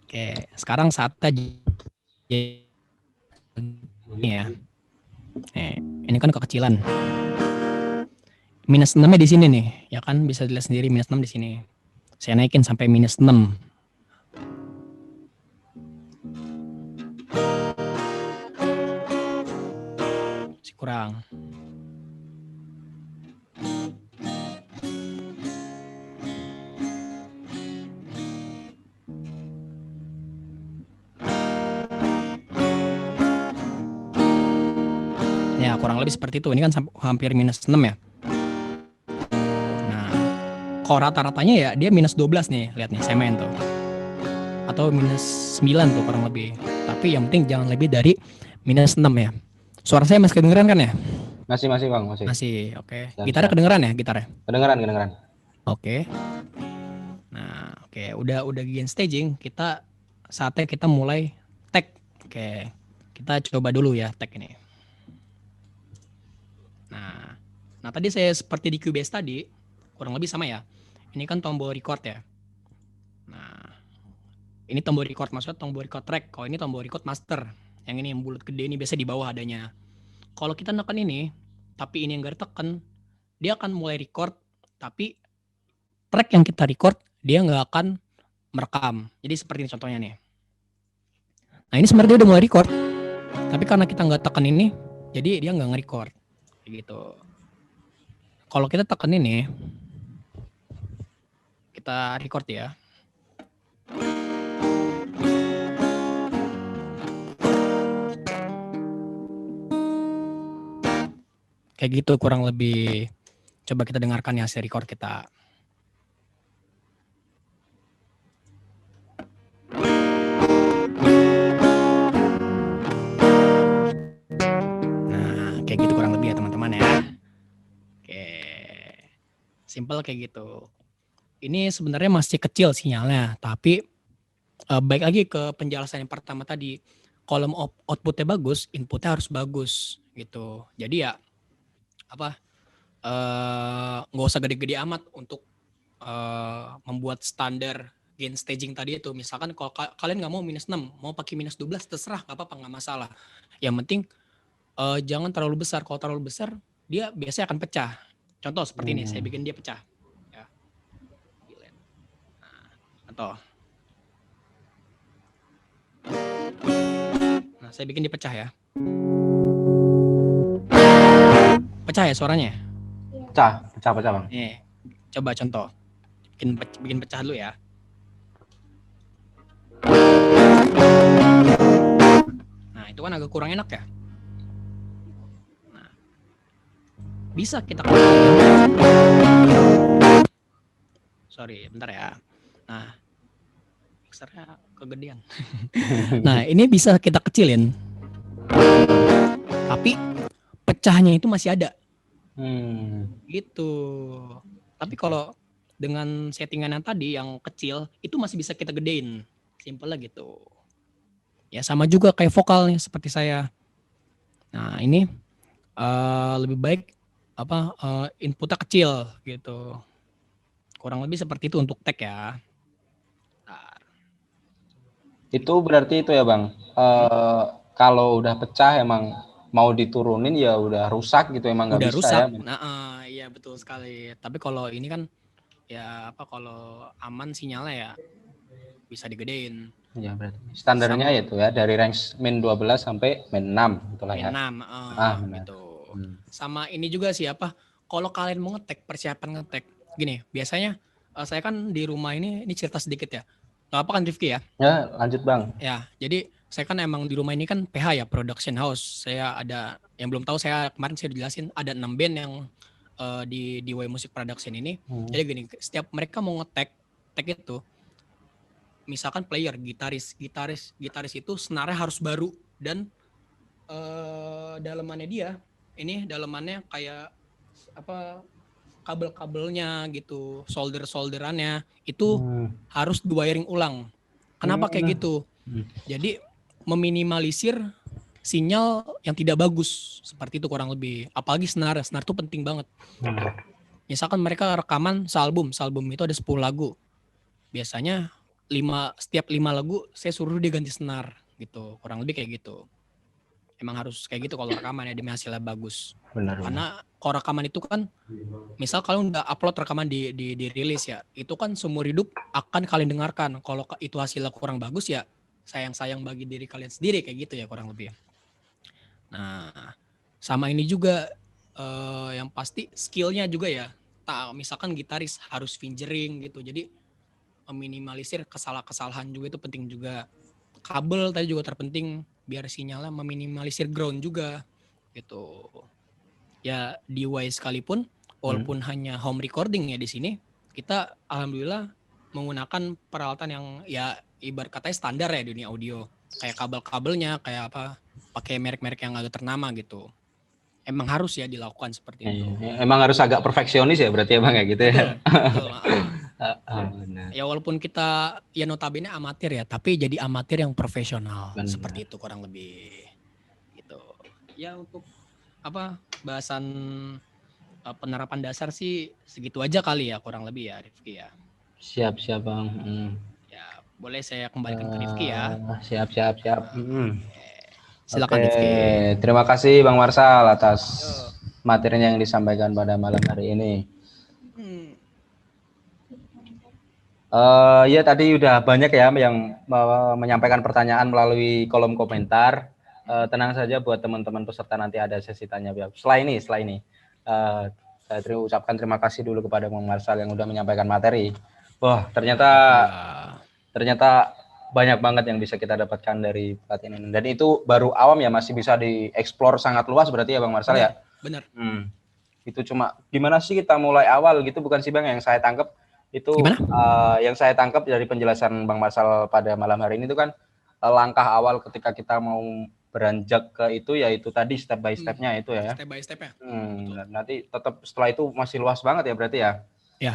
Oke, sekarang saatnya ini ya. Ini kan kekecilan. Minus 6-nya di sini nih. Ya kan bisa dilihat sendiri minus 6 di sini. Saya naikin sampai minus 6. Masih kurang. Ya, kurang lebih seperti itu. Ini kan hampir minus 6 ya. Nah, kalau rata-ratanya ya dia minus 12 nih. Lihat nih, saya main tuh. Atau minus 9 tuh kurang lebih. Tapi yang penting jangan lebih dari minus 6 ya. Suara saya masih kedengeran kan ya? Masih Bang, masih. Masih, oke. Gitarnya kedengeran ya, gitarnya? Kedengeran. Oke. Nah, oke, udah gain staging, saatnya kita mulai tag. Oke. Kita coba dulu ya tag ini. Nah tadi saya seperti di QBase tadi, kurang lebih sama ya. Ini kan tombol record ya. Nah, ini tombol record, maksudnya tombol record track. Kalau ini tombol record master. Yang ini yang bulat gede ini biasa di bawah adanya. Kalau kita neken ini, tapi ini yang gak tekan, dia akan mulai record, tapi track yang kita record, dia nggak akan merekam. Jadi seperti ini contohnya nih. Nah ini sebenarnya dia udah mulai record, tapi karena kita nggak tekan ini, jadi dia nggak nge-record. Kayak gitu. Kalau kita tekan ini, kita record ya. Kayak gitu kurang lebih. Coba kita dengarkan ya hasil record kita. Nah, kayak gitu kurang lebih ya teman-teman ya. Oke. Simple kayak gitu. Ini sebenarnya masih kecil sinyalnya, tapi baik lagi ke penjelasan yang pertama tadi. Kolom outputnya bagus, inputnya harus bagus gitu. Jadi ya apa? Nggak usah gede-gede amat untuk membuat standar gain staging tadi itu. Misalkan kalau kalian nggak mau -6, mau pakai -12 terserah, nggak apa-apa, nggak masalah. Yang penting jangan terlalu besar. Kalau terlalu besar dia biasanya akan pecah. Contoh seperti ini, saya bikin dia pecah. Ya. Nah, contoh. Nah, saya bikin dia pecah ya. Pecah ya suaranya? Pecah Bang. Nih, coba contoh. Bikin pecah dulu ya. Nah, itu kan agak kurang enak ya. Nah, bisa kita sorry, bentar ya. Nah, mixernya kegedean. Nah, ini bisa kita kecilin. Tapi pecahnya itu masih ada. Gitu. Tapi kalau dengan settingan yang tadi yang kecil itu masih bisa kita gedein. Simple lah gitu. Ya sama juga kayak vokalnya seperti saya. Nah, ini lebih baik inputnya kecil gitu. Kurang lebih seperti itu untuk tag ya. Nah. Itu berarti itu ya Bang. Kalau udah pecah emang mau diturunin ya udah rusak gitu, emang nggak Udah bisa rusak. ya. Nah, iya betul sekali. Tapi kalau ini kan ya kalau aman sinyalnya ya bisa digedein. Ya berarti standarnya itu ya dari range min 12 sampai min 6 itulah ya. Min 6 gitu. Sama ini juga sih kalau kalian mau ngetek, persiapan ngetek gini, biasanya saya kan di rumah ini cerita sedikit ya. Gak apa kan Rifki ya? Ya, lanjut Bang. Ya, jadi saya kan emang di rumah ini kan PH ya, production house. Saya ada yang belum tahu, saya kemarin saya dijelasin ada 6 band yang di Y Music Production ini. Jadi gini, setiap mereka mau ngetek itu, misalkan player, gitaris itu senarnya harus baru dan dalemannya kayak kabel-kabelnya gitu, solderannya itu harus di wiring ulang. Kenapa kayak gitu? Jadi meminimalisir sinyal yang tidak bagus, seperti itu kurang lebih. Apalagi senar itu penting banget. Misalkan mereka rekaman sealbum itu ada 10 lagu. Biasanya setiap 5 lagu saya suruh dia ganti senar gitu, kurang lebih kayak gitu. Emang harus kayak gitu kalau rekaman ya, demi hasilnya bagus. Benar. Karena kalau rekaman itu kan, misal kalian udah upload rekaman di rilis ya, itu kan seumur hidup akan kalian dengarkan. Kalau itu hasilnya kurang bagus ya, sayang bagi diri kalian sendiri, kayak gitu ya kurang lebih. Nah, sama ini juga yang pasti skillnya juga ya. Misalkan gitaris harus fingering gitu, jadi meminimalisir kesalahan juga itu penting juga. Kabel tadi juga terpenting biar sinyalnya meminimalisir ground juga gitu. Ya di Y sekalipun walaupun hanya home recording ya, di sini kita alhamdulillah menggunakan peralatan yang ya ibarat katanya standar ya di dunia audio. Kayak kabel-kabelnya kayak pakai merek-merek yang agak ternama gitu. Emang harus ya dilakukan seperti itu. Emang harus agak perfeksionis ya berarti ya Bang ya gitu ya. Betul. Benar. Ya walaupun kita ya notabene amatir ya, tapi jadi amatir yang profesional. Seperti itu kurang lebih gitu. Ya untuk bahasan penerapan dasar sih segitu aja kali ya, kurang lebih ya Rifki ya. Siap siap Bang. Ya, boleh saya kembalikan ke Rifki ya. Siap siap siap. Silakan Oke, Rifki. terima kasih Bang Marsal atas Yo. materinya yang disampaikan pada malam hari ini. Hmm. Ya tadi udah banyak ya yang menyampaikan pertanyaan melalui kolom komentar. Tenang saja buat teman-teman peserta, nanti ada sesi tanya jawab. Setelah ini, saya ucapkan terima kasih dulu kepada Bang Marsal yang udah menyampaikan materi. Wah, ternyata banyak banget yang bisa kita dapatkan dari pelatihan ini. Dan itu baru awam ya, masih bisa dieksplor sangat luas berarti ya Bang Marsal ya. Benar. Itu cuma gimana sih kita mulai awal gitu, bukan sih Bang, yang saya tangkap itu yang saya tangkap dari penjelasan Bang Marsal pada malam hari ini itu kan langkah awal ketika kita mau beranjak ke itu, yaitu tadi step by stepnya itu ya. Step by stepnya. Nanti tetap setelah itu masih luas banget ya berarti ya. Ya.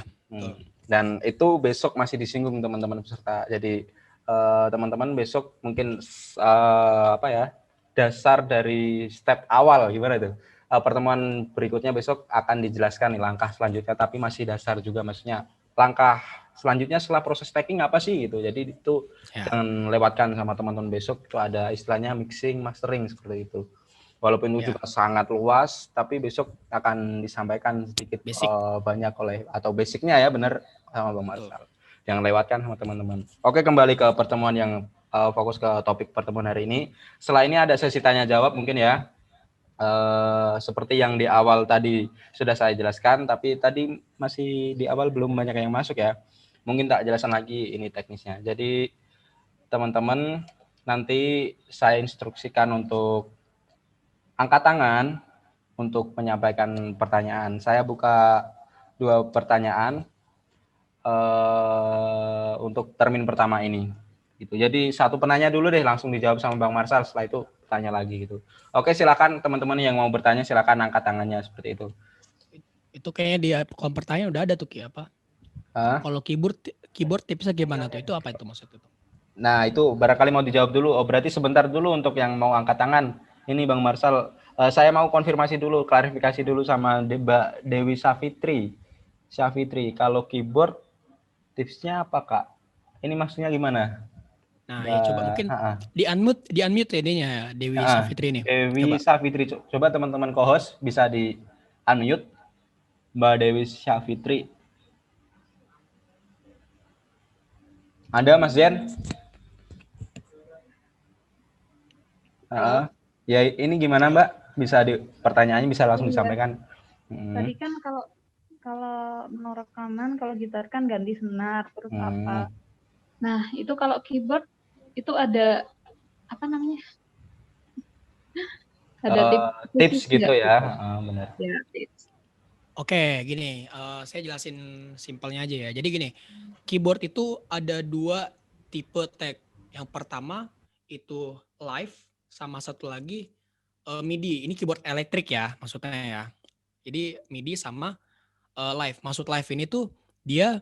Dan itu besok masih disinggung teman-teman peserta. Jadi teman-teman besok mungkin dasar dari step awal gimana itu. Pertemuan berikutnya besok akan dijelaskan nih langkah selanjutnya, tapi masih dasar juga, maksudnya langkah selanjutnya setelah proses stacking apa sih gitu. Jadi itu jangan lewatkan sama teman-teman besok, itu ada istilahnya mixing, mastering seperti itu. Walaupun itu juga sangat luas, tapi besok akan disampaikan sedikit banyak oleh, atau basicnya ya, benar sama Bang Marsal. Yang lewatkan sama teman-teman. Oke, kembali ke pertemuan yang fokus ke topik pertemuan hari ini. Setelah ini ada sesi tanya jawab mungkin ya. Seperti yang di awal tadi sudah saya jelaskan, tapi tadi masih di awal belum banyak yang masuk ya. Mungkin tak jelasan lagi ini teknisnya. Jadi teman-teman nanti saya instruksikan untuk angkat tangan untuk menyampaikan pertanyaan. Saya buka 2 pertanyaan untuk termin pertama ini. Gitu. Jadi satu penanya dulu deh, langsung dijawab sama Bang Marsal, setelah itu tanya lagi gitu. Oke, silakan teman-teman yang mau bertanya, silakan angkat tangannya seperti itu. Itu kayaknya di kolom pertanyaan udah ada tuh Ki apa? Kalau keyboard tipsnya gimana tuh? Itu apa itu maksudnya tuh? Nah, itu barangkali mau dijawab dulu. Oh, berarti sebentar dulu untuk yang mau angkat tangan. Ini Bang Marsal, saya mau konfirmasi dulu, klarifikasi dulu sama Mbak Dewi Syafitri. Kalau keyboard tipsnya apa, Kak? Ini maksudnya gimana? Nah, ya coba mungkin di unmute ya Dewi Syafitri ini. Dewi Syafitri, coba teman-teman co-host bisa di unmute Mbak Dewi Syafitri. Ada Mas Zen? Ya ini gimana Mbak? Bisa pertanyaannya bisa langsung disampaikan. Tadi kan kalau menurut rekaman, kalau gitar kan ganti senar terus apa. Nah itu kalau keyboard itu ada apa namanya? Ada tips gitu ya. Benar. Ya, tips. Oke, gini, saya jelasin simpelnya aja ya. Jadi gini, keyboard itu ada 2 tipe tag. Yang pertama itu live, sama satu lagi MIDI. Ini keyboard elektrik ya maksudnya ya. Jadi MIDI sama live. Maksud live ini tuh dia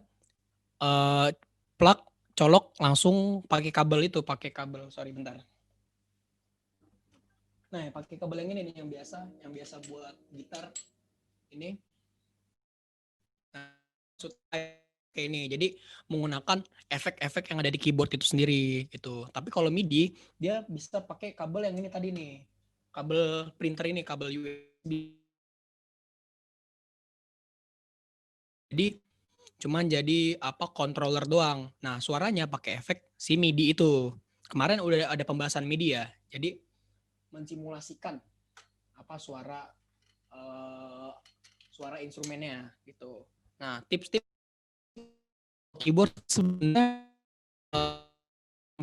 plug, colok langsung pakai kabel itu, sorry bentar. Nah, pakai kabel yang ini nih yang biasa buat gitar ini. Nah, maksud kayak ini. Jadi menggunakan efek-efek yang ada di keyboard itu sendiri gitu. Tapi kalau MIDI dia bisa pakai kabel yang ini tadi nih. Kabel printer ini, kabel USB. Jadi cuman jadi controller doang. Nah, suaranya pakai efek si MIDI itu. Kemarin udah ada pembahasan MIDI ya. Jadi mensimulasikan suara instrumennya gitu. Nah, tips-tips keyboard sebenarnya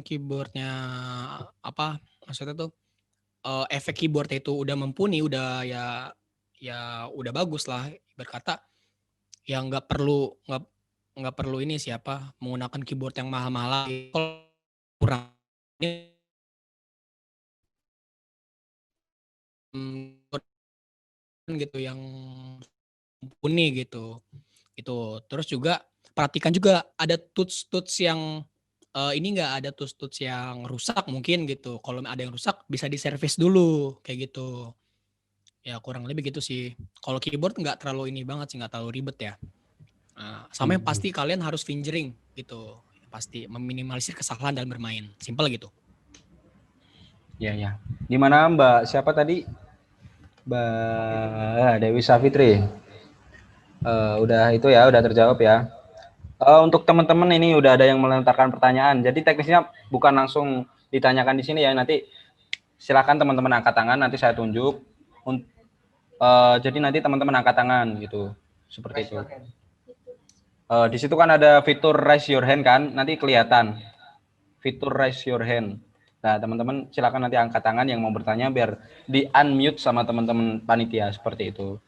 keyboardnya maksudnya tuh efek keyboard itu udah mumpuni, udah udah bagus lah, berkata ya nggak perlu ini siapa menggunakan keyboard yang mahal-mahal, kurang gitu yang mumpuni gitu. Terus juga perhatikan juga ada tuts yang ini nggak ada tuts yang rusak mungkin gitu. Kalau ada yang rusak bisa diservis dulu kayak gitu. Ya kurang lebih gitu sih. Kalau keyboard nggak terlalu ini banget sih, nggak terlalu ribet ya. Nah, sama yang pasti kalian harus fingering gitu. Pasti meminimalisir kesalahan dalam bermain. Simple gitu. Ya ya. Gimana Mbak? Siapa tadi? Mbak Dewi Savitri. Udah itu ya, udah terjawab ya. Untuk teman-teman ini udah ada yang melontarkan pertanyaan. Jadi teknisnya bukan langsung ditanyakan di sini ya. Nanti silakan teman-teman angkat tangan. Nanti saya tunjuk. Jadi nanti teman-teman angkat tangan gitu. Seperti itu. Di situ kan ada fitur raise your hand kan. Nanti kelihatan fitur raise your hand. Nah teman-teman silakan nanti angkat tangan yang mau bertanya biar di unmute sama teman-teman panitia seperti itu.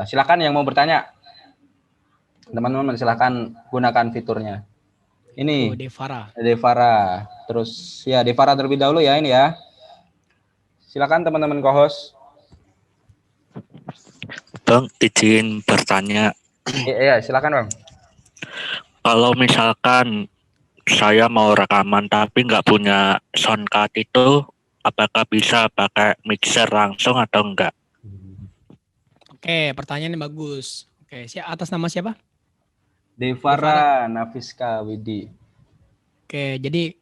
Silakan yang mau bertanya. Teman-teman silakan gunakan fiturnya. Ini Devara. Terus ya Devara terlebih dahulu ya ini ya. Silakan teman-teman co-host. Bang, izin bertanya. Iya, silakan Bang. Kalau misalkan saya mau rekaman tapi nggak punya sound card itu, apakah bisa pakai mixer langsung atau enggak? Oke, pertanyaannya bagus. Oke, atas nama siapa? Devara Nafiska Widi. Oke, jadi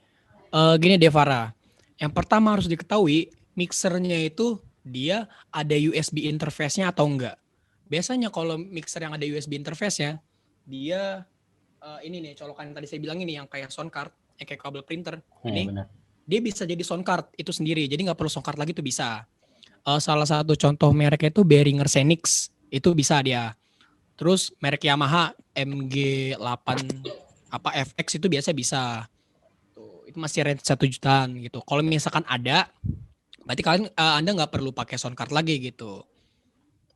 gini Devara. Yang pertama harus diketahui mixernya itu dia ada USB interface-nya atau enggak. Biasanya kalau mixer yang ada USB interface-nya, dia ini nih colokan yang tadi saya bilang ini yang kayak sound card, yang kayak kabel printer. Ini benar. dia bisa jadi sound card itu sendiri. Jadi nggak perlu sound card lagi tuh bisa. Salah satu contoh mereknya itu Behringer Xenix, itu bisa dia. Terus merek Yamaha MG8 apa FX itu biasa bisa. Tuh, itu masih range 1 jutaan gitu. Kalau misalkan ada, berarti kalian Anda nggak perlu pakai sound card lagi gitu.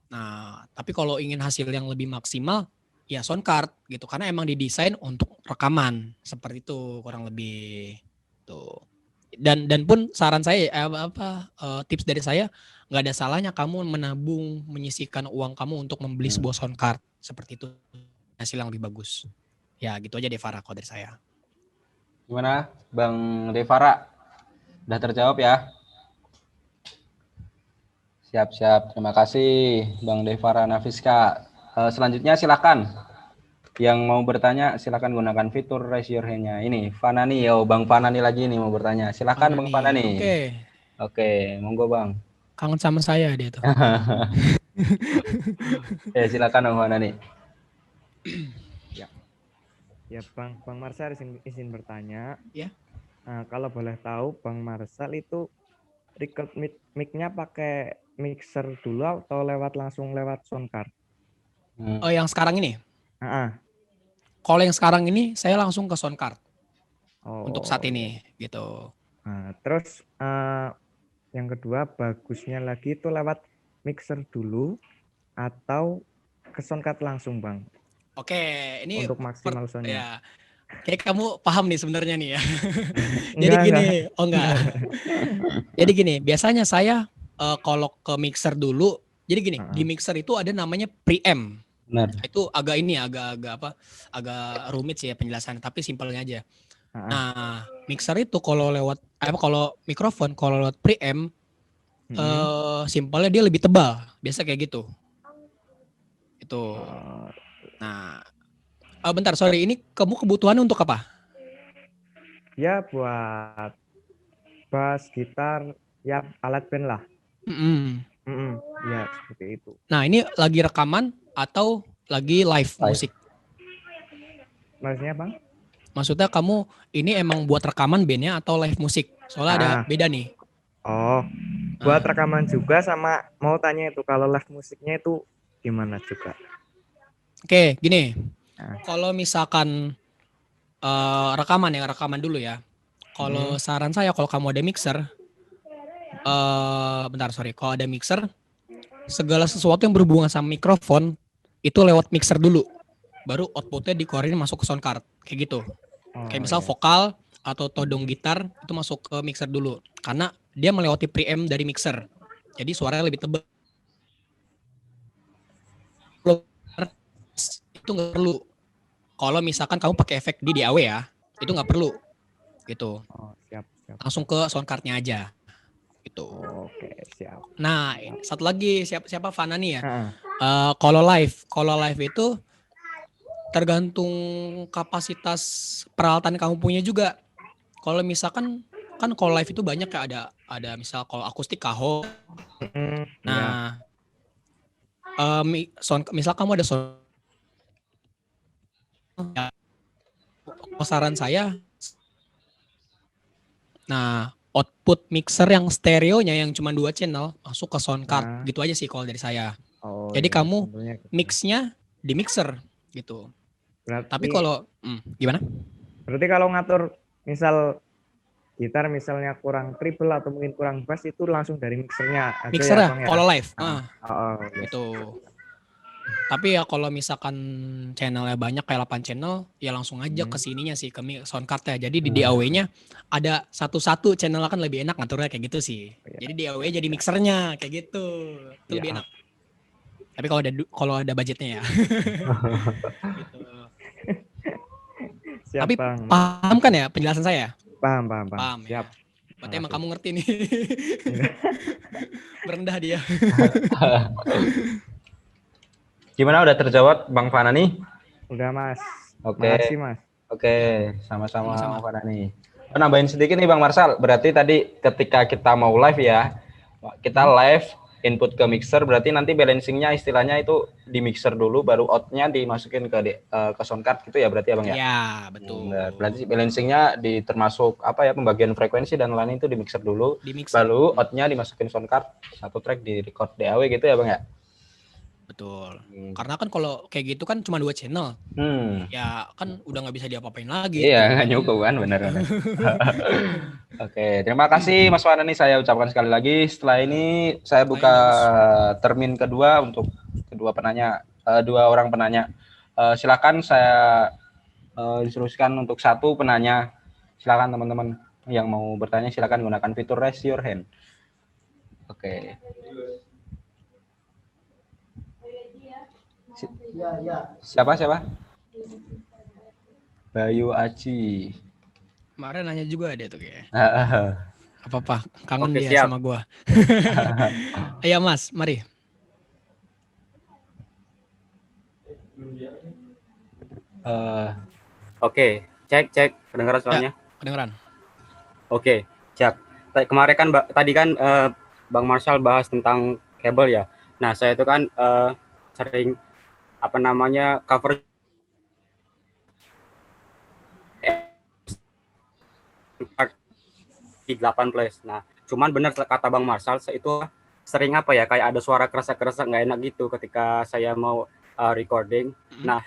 Nah, tapi kalau ingin hasil yang lebih maksimal, ya sound card gitu. Karena emang didesain untuk rekaman seperti itu kurang lebih. Tuh. Dan pun saran saya tips dari saya, nggak ada salahnya kamu menabung, menyisihkan uang kamu untuk membeli sebuah sound card seperti itu, hasil yang lebih bagus. Ya gitu aja Devara kalau dari saya. Gimana Bang Devara? Udah terjawab ya? Siap. Terima kasih Bang Devara Nafiska. Selanjutnya silakan. Yang mau bertanya silakan gunakan fitur raise your hand-nya. Ini Fanani, Bang Fanani lagi nih mau bertanya. Silakan Bang Fanani. Oke, monggo Bang. Kangen sama saya dia tuh. Silakan Bang Fanani. Ya Bang Marsal izin bertanya. Ya. Kalau boleh tahu Bang Marsal itu record mic-nya pakai mixer dulu atau langsung lewat sound card? Oh yang sekarang ini? Kalau yang sekarang ini saya langsung ke sound card. Untuk saat ini gitu. Terus yang kedua bagusnya lagi itu lewat mixer dulu atau ke sound card langsung Bang? Oke, ini untuk maksimal soundnya. Ya, kayak kamu paham nih sebenarnya nih ya. Jadi gini, enggak. Jadi gini, biasanya saya kalau ke mixer dulu, jadi gini, di mixer itu ada namanya preamp. Benar. Itu agak rumit sih ya penjelasannya, tapi simpelnya aja. Nah, mixer itu kalau mikrofon kalau lewat preamp, simpelnya dia lebih tebal, biasa kayak gitu. Itu. Nah, bentar, sorry, ini kamu kebutuhannya untuk apa? Ya buat bass, gitar, ya alat band lah. Ya seperti itu. Nah, ini lagi rekaman atau lagi live musik? Maksudnya Bang? Maksudnya kamu ini emang buat rekaman bandnya atau live musik? Soalnya ada beda nih. Buat rekaman juga, sama mau tanya itu kalau live musiknya itu gimana juga? Oke, gini. Kalau misalkan rekaman dulu ya. Kalau saran saya kalau kamu ada mixer, kalau ada mixer, segala sesuatu yang berhubungan sama mikrofon itu lewat mixer dulu, baru outputnya dikeluarin masuk ke sound card, kayak gitu. Kayak misal vokal atau todong gitar itu masuk ke mixer dulu, karena dia melewati preamp dari mixer, jadi suaranya lebih tebal. Itu nggak perlu. Kalau misalkan kamu pakai efek di DAW ya, itu nggak perlu, gitu. Siap. Langsung ke sound card-nya aja, gitu. Oke. siap. Nah, satu lagi siapa Fanani ya? Heeh. Kalau live itu tergantung kapasitas peralatan kamu punya juga. Kalau misalkan kan kalau live itu banyak ya, ada misal kalau akustik kaho. Iya. Nah, misal kamu ada sound, ya, saran saya, nah output mixer yang stereonya yang cuma 2 channel masuk ke sound card, Nah. gitu aja sih kalau dari saya. Oh, Jadi iya, kamu contohnya gitu. mixnya di mixer gitu. Berarti, Tapi kalau gimana? berarti kalau ngatur misal gitar misalnya kurang treble atau mungkin kurang bass itu langsung dari mixernya aja Mixer ya ya Bang ya. kalau live. Yes. Gitu. Tapi ya kalau misalkan channelnya banyak kayak 8 channel, ya langsung aja ke sininya sih, ke sound card-nya. Jadi di DAW-nya ada satu-satu channel kan lebih enak ngaturnya kayak gitu sih. Jadi DAW jadi mixernya kayak gitu. Itu lebih enak. Tapi kalau ada budgetnya ya. Gitu. Siap, Tapi Bang. paham kan ya penjelasan saya? Paham. Paham ya. Siap. Berarti emang kamu ngerti nih. Berendah dia. Gimana, udah terjawab Bang Fanani? Udah, Mas. Oke. Makasih, Mas. Oke, sama-sama Bang Fanani. Nambahin sedikit nih Bang Marsal. Berarti tadi ketika kita mau live ya, kita live input ke mixer, berarti nanti balancingnya istilahnya itu di mixer dulu, baru outnya dimasukin ke sound card gitu ya berarti ya Bang ya? Iya, betul. Berarti balancingnya termasuk apa ya, pembagian frekuensi dan lain itu di mixer dulu, baru outnya dimasukin sound card, satu track di record DAW gitu ya Bang ya? Betul. Karena kan kalau kayak gitu kan cuma 2 channel. Ya kan udah nggak bisa diapa-apain lagi. Iya, nggak nyukup kan, benar. Oke, terima kasih Mas Fanani, saya ucapkan sekali lagi. Setelah ini saya buka termin kedua untuk kedua penanya, 2 orang penanya. Silakan saya instruksikan untuk 1 penanya. Silakan teman-teman yang mau bertanya, silakan gunakan fitur raise your hand. Oke. Siapa? Bayu Aci. Kemarin nanya juga ada tuh kayak. Apa-apa, kangen Oke, dia siap. sama gua. Ayo Mas, mari. Oke, cek kedengaran suaranya? Kedengeran. Oke, siap. Kemarin kan tadi kan Bang Marshall bahas tentang kabel ya. Nah, saya itu kan sering cover di 8 place. Nah, cuman benar kata Bang Marshall, itu sering kayak ada suara kerasa-kerasa nggak enak gitu ketika saya mau recording. Nah,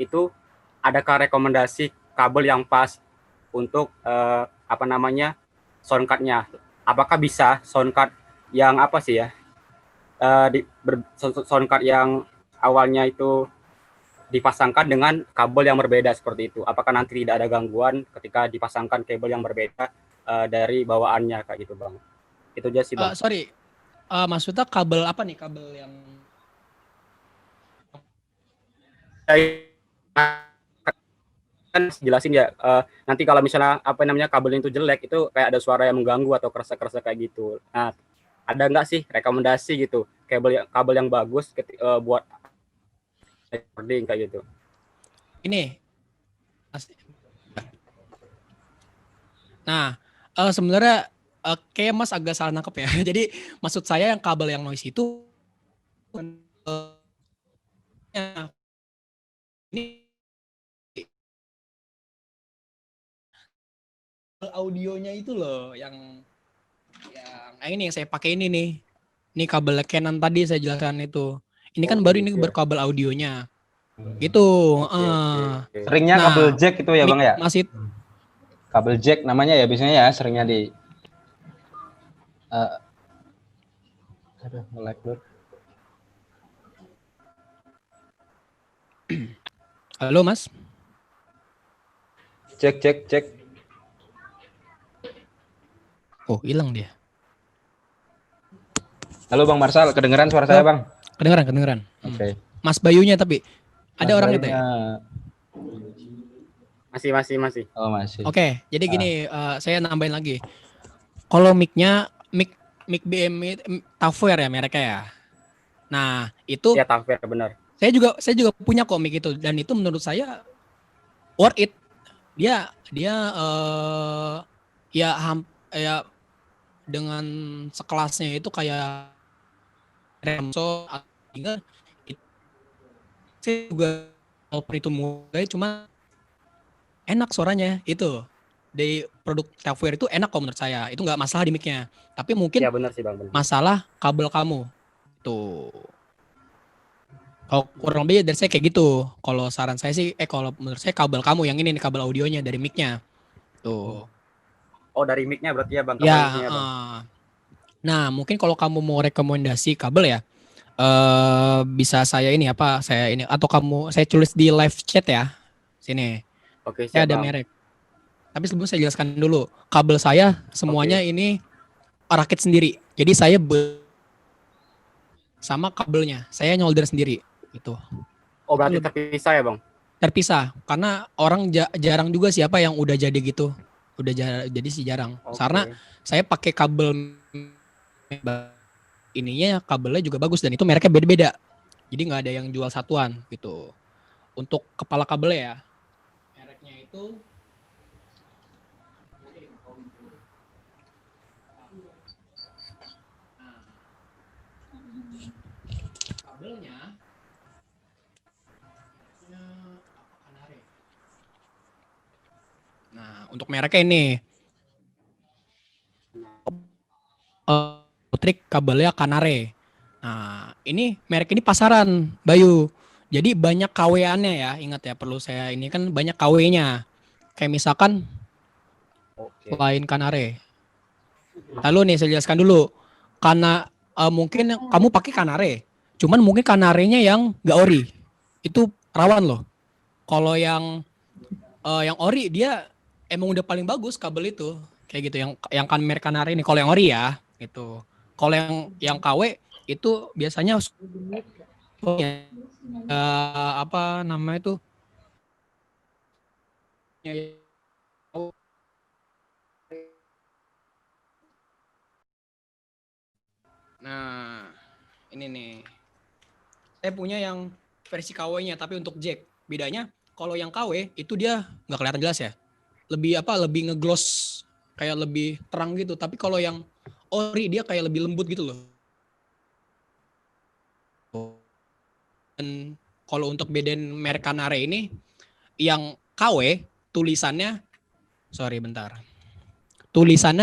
itu adakah rekomendasi kabel yang pas untuk sound card-nya? Apakah bisa sound card yang sound card yang awalnya itu dipasangkan dengan kabel yang berbeda seperti itu? Apakah nanti tidak ada gangguan ketika dipasangkan kabel yang berbeda dari bawaannya kayak gitu Bang? Itu aja sih Bang. Sorry, maksudnya kabel apa nih? Kabel yang kan jelasin ya, nanti kalau misalnya kabel itu jelek, itu kayak ada suara yang mengganggu atau kerasa-kerasa kayak gitu. Nah, ada nggak sih rekomendasi gitu kabel yang bagus buat recording kayak gitu? ini? Nah, sebenarnya kayak Mas agak salah nangkep ya. Jadi maksud saya yang kabel yang noise itu ini audionya itu loh yang ini yang saya pakai ini nih. Ini kabel Canon tadi saya jelaskan itu. Ini kan baru ini berkabel audionya. Gitu. Seringnya kabel jack itu ya Bang ya? Masih kabel jack namanya ya biasanya ya, seringnya di nge-lag dulu. Halo Mas. Cek. Oh, hilang dia. Halo Bang Marsal, kedengeran suara saya Bang? Kedengeran. Oke. Mas Bayunya tapi ada orang itu ya? Masih. Oh, masih. Oke, jadi gini, saya nambahin lagi. Kalau mic mic BM Tafware ya mereknya ya. Nah, itu Ya Taver benar. saya juga punya kok mic itu dan itu menurut saya worth it. Dia ya dengan sekelasnya itu kayak Remso sehingga saya juga walaupun itu mulai cuma enak suaranya itu. Dari produk Tafware itu enak kok menurut saya. Itu nggak masalah di mic-nya. Tapi mungkin Ya benar sih Bang. Benar. masalah kabel kamu. Tuh. Kalau kurang lebih dari saya kayak gitu. Kalau saran saya sih, kalau menurut saya kabel kamu yang ini nih kabel audionya dari mic-nya. Tuh. Oh dari mic-nya berarti ya Bang. Ya. Kabelnya, Bang. Nah, mungkin kalau kamu mau rekomendasi kabel ya, bisa saya ini apa? Saya ini atau saya tulis di live chat ya. Sini. Oke, Saya siap ada Bang. merek. Tapi sebelum saya jelaskan dulu, kabel saya semuanya ini rakit sendiri. Jadi saya sama kabelnya, saya nyolder sendiri gitu. Oh berarti terpisah ya Bang? Terpisah karena orang jarang juga siapa yang udah jadi gitu. Jadi sih jarang. Oke. Karena saya pakai kabel ininya kabelnya juga bagus dan itu mereknya beda-beda. Jadi nggak ada yang jual satuan gitu. Untuk kepala kabelnya ya, mereknya itu kabelnya nah untuk mereknya ini trik kabelnya Kanare. Nah ini merek ini pasaran Bayu. Jadi banyak KW-annya ya, ingat ya perlu saya ini kan banyak KW-nya. Kayak misalkan lain Kanare. Lalu nih saya jelaskan dulu. Karena mungkin kamu pakai Kanare, cuman mungkin Kanarenya yang nggak ori. Itu rawan loh. Kalau yang ori dia emang udah paling bagus kabel itu. Kayak gitu yang kan merek Kanare ini kalau yang ori ya gitu. Kalau yang KW itu biasanya apa namanya itu nah ini nih saya punya yang versi KW-nya tapi untuk jack bedanya kalau yang KW itu dia nggak kelihatan jelas ya lebih ngegloss kayak lebih terang gitu tapi kalau yang ori dia kayak lebih lembut gitu loh dan kalau untuk bedain merek Kanare ini yang KW tulisannya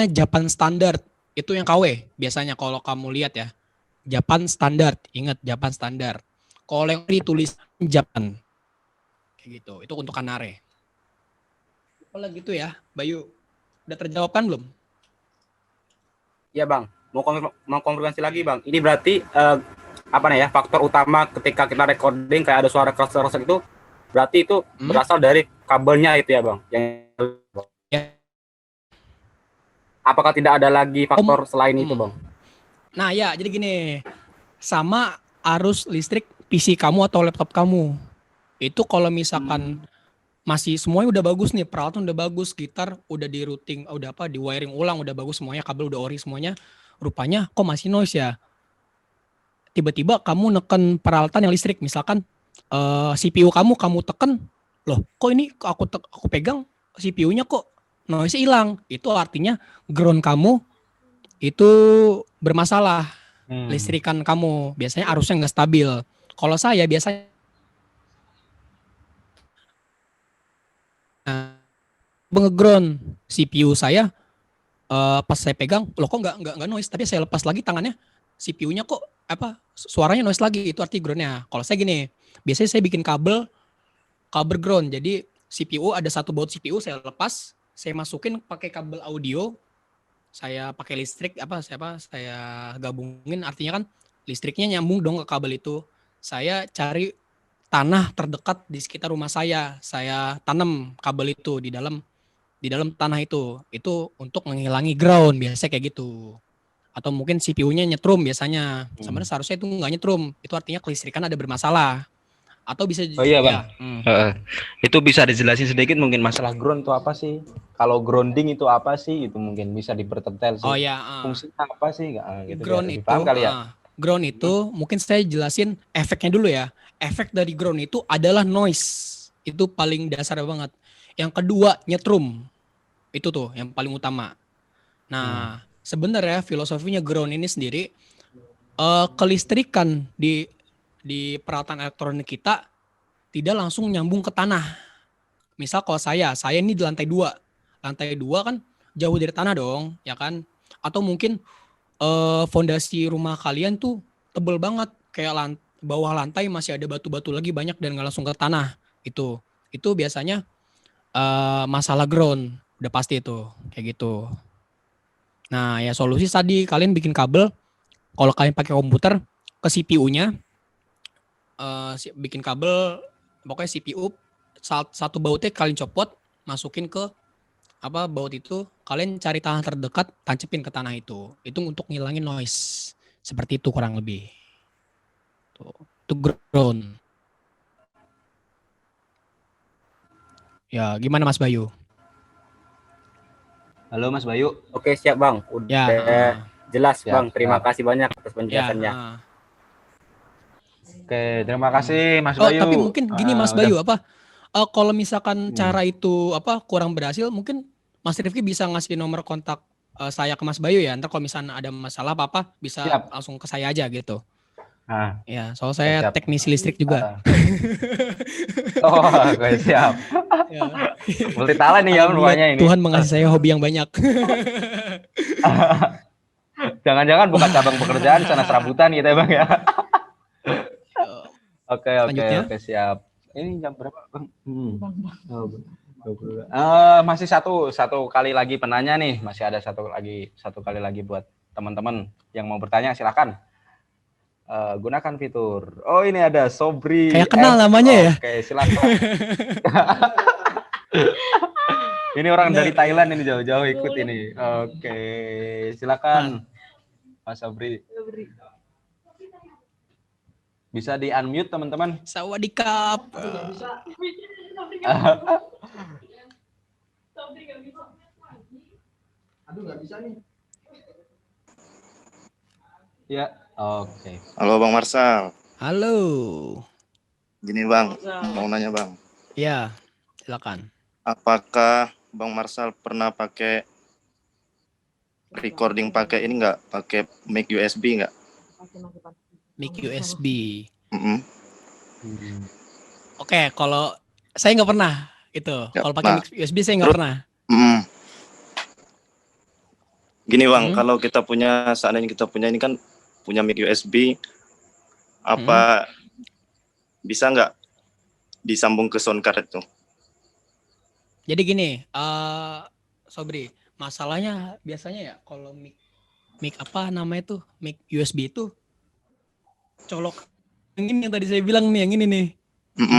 Japan Standard itu yang KW biasanya kalau kamu lihat ya Japan Standard ingat Japan Standard kalau yang ditulis Japan kayak gitu itu untuk Kanare kalau gitu ya Bayu udah terjawab kan belum? Iya Bang mau konfirmasi lagi Bang ini berarti faktor utama ketika kita recording kayak ada suara keras itu berarti itu berasal dari kabelnya itu ya Bang yang ya. Apakah tidak ada lagi faktor selain itu Bang? Nah ya jadi gini sama arus listrik PC kamu atau laptop kamu itu kalau misalkan masih semuanya udah bagus nih peralatan udah bagus gitar udah di routing udah di wiring ulang udah bagus semuanya kabel udah ori semuanya rupanya kok masih noise ya tiba-tiba kamu neken peralatan yang listrik misalkan CPU kamu teken loh kok ini aku pegang CPU-nya kok noise hilang itu artinya ground kamu itu bermasalah listrikan kamu biasanya arusnya nggak stabil kalau saya biasanya nge-ground CPU saya pas saya pegang loh kok nggak noise tapi saya lepas lagi tangannya CPU-nya kok suaranya noise lagi itu arti groundnya kalau saya gini biasanya saya bikin kabel ground jadi CPU ada satu baut CPU saya lepas saya masukin pakai kabel audio saya pakai listrik saya gabungin artinya kan listriknya nyambung dong ke kabel itu saya cari tanah terdekat di sekitar rumah saya tanam kabel itu di dalam tanah itu untuk menghilangi ground biasanya kayak gitu atau mungkin CPU-nya nyetrum biasanya sebenarnya seharusnya itu nggak nyetrum itu artinya kelistrikan ada bermasalah Atau bisa Oh iya, Bang. ya, Itu bisa dijelasin sedikit mungkin masalah ground itu apa sih? Kalau grounding itu apa sih? Itu mungkin bisa dipertetel sih. Oh ya, Fungsinya apa sih? Gitu biar ground lebih itu, paham kali ya. ground itu mungkin saya jelasin efeknya dulu ya. Efek dari ground itu adalah noise. Itu paling dasar banget. Yang kedua, nyetrum. Itu tuh yang paling utama. Nah, sebenarnya filosofinya ground ini sendiri kelistrikan di peralatan elektronik kita tidak langsung nyambung ke tanah. Misal kalau saya ini di lantai 2. Lantai 2 kan jauh dari tanah dong, ya kan? Atau mungkin fondasi rumah kalian tuh tebel banget, kayak bawah lantai masih ada batu-batu lagi banyak dan nggak langsung ke tanah. Itu biasanya masalah ground, udah pasti itu kayak gitu. Nah ya solusi tadi kalian bikin kabel, kalau kalian pakai komputer ke CPU-nya, bikin kabel, pokoknya CPU satu bautnya kalian copot, masukin ke baut itu, kalian cari tanah terdekat, tancepin ke tanah itu untuk ngilangin noise, seperti itu kurang lebih. Tuh, itu ground. Ya gimana Mas Bayu? Halo Mas Bayu. Oke, siap Bang. Udah jelas Siap, Bang. Terima siap. kasih banyak atas penjelasannya. Oke, terima kasih Mas Bayu. Tapi mungkin gini Mas Bayu, kalau misalkan Hmm. cara itu kurang berhasil, mungkin Mas Rifki bisa ngasih nomor kontak saya ke Mas Bayu ya. Ntar kalau misalnya ada masalah apa bisa Siap. langsung ke saya aja gitu. Nah, Ya, soal saya siap. teknisi listrik juga. Oh, oke, siap. Ya. Multi talent nih ya rupanya ini. Tuhan mengasih saya hobi yang banyak. Jangan-jangan buka cabang pekerjaan sana serabutan gitu ya Bang ya. Oke, siap. Ini jam berapa Bang? Masih satu kali lagi penanya nih, masih ada satu kali lagi buat teman-teman yang mau bertanya, silakan. Gunakan fitur. Oh, ini ada Sobri. Kayak kenal namanya ya. Oke, silakan. Ini orang dari Thailand ini jauh-jauh ikut ini. Oke, silakan Mas Sobri. Bisa di unmute teman-teman. Sawadikap. Aduh, nggak bisa nih. Ya, oke. Halo Bang Marsal. Halo. Gini Bang, mau nanya Bang. Ya, silakan. Apakah Bang Marsal pernah pakai recording pakai ini nggak? Pakai mic USB nggak? Mic USB. Oke, kalau saya nggak pernah itu. Kalau pakai mic USB saya nggak pernah. Gini Bang, kalau kita punya ini kan punya mic USB, apa bisa nggak disambung ke sound card itu? Jadi gini, Sobri, masalahnya biasanya ya kalau mic apa namanya tuh, mic USB itu colok ini yang tadi saya bilang nih, yang ini nih,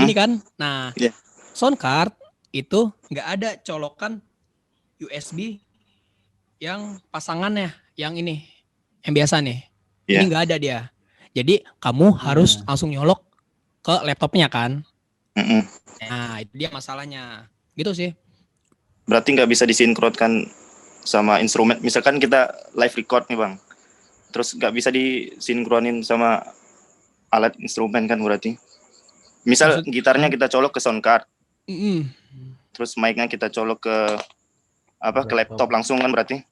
ini kan. Nah, sound card itu nggak ada colokan USB yang pasangannya, yang ini, yang biasa nih. Ini nggak ada dia. Jadi kamu harus langsung nyolok ke laptopnya kan. Nah, itu dia masalahnya. Gitu sih. Berarti nggak bisa disinkronkan sama instrumen. Misalkan kita live record nih Bang, terus nggak bisa disinkronin sama alat instrumen kan berarti. Misal gitarnya kita colok ke sound card, terus mic-nya kita colok ke ke laptop langsung kan berarti.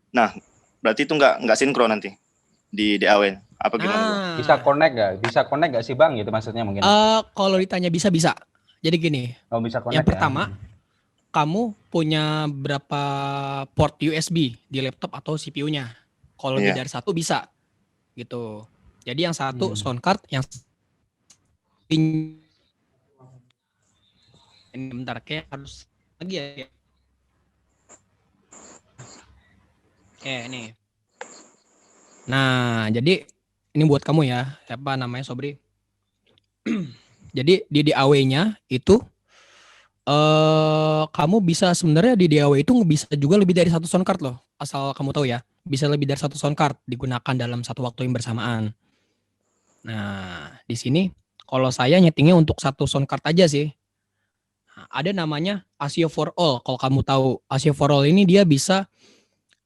Nah, berarti itu nggak sinkron nanti di DAW. Apa gimana? Bisa connect nggak? Bisa connect nggak sih Bang? Gitu maksudnya mungkin. Kalau ditanya bisa. Jadi gini. Oh, bisa connect. Yang pertama, kamu punya berapa port USB di laptop atau CPU-nya? Kalau lebih dari satu bisa, gitu. Jadi yang satu sound card, yang ini bentar kayak harus lagi ya. Oke, nih. Nah, jadi ini buat kamu ya. Siapa namanya, Sobri? Jadi di DAW-nya itu kamu bisa sebenarnya di DAW itu bisa juga lebih dari satu sound card loh. Asal kamu tahu ya, bisa lebih dari satu sound card digunakan dalam satu waktu yang bersamaan. Nah, di sini Kalau saya nyetingnya untuk satu sound card aja sih. Nah, ada namanya ASIO for All. Kalau kamu tahu ASIO for All ini dia bisa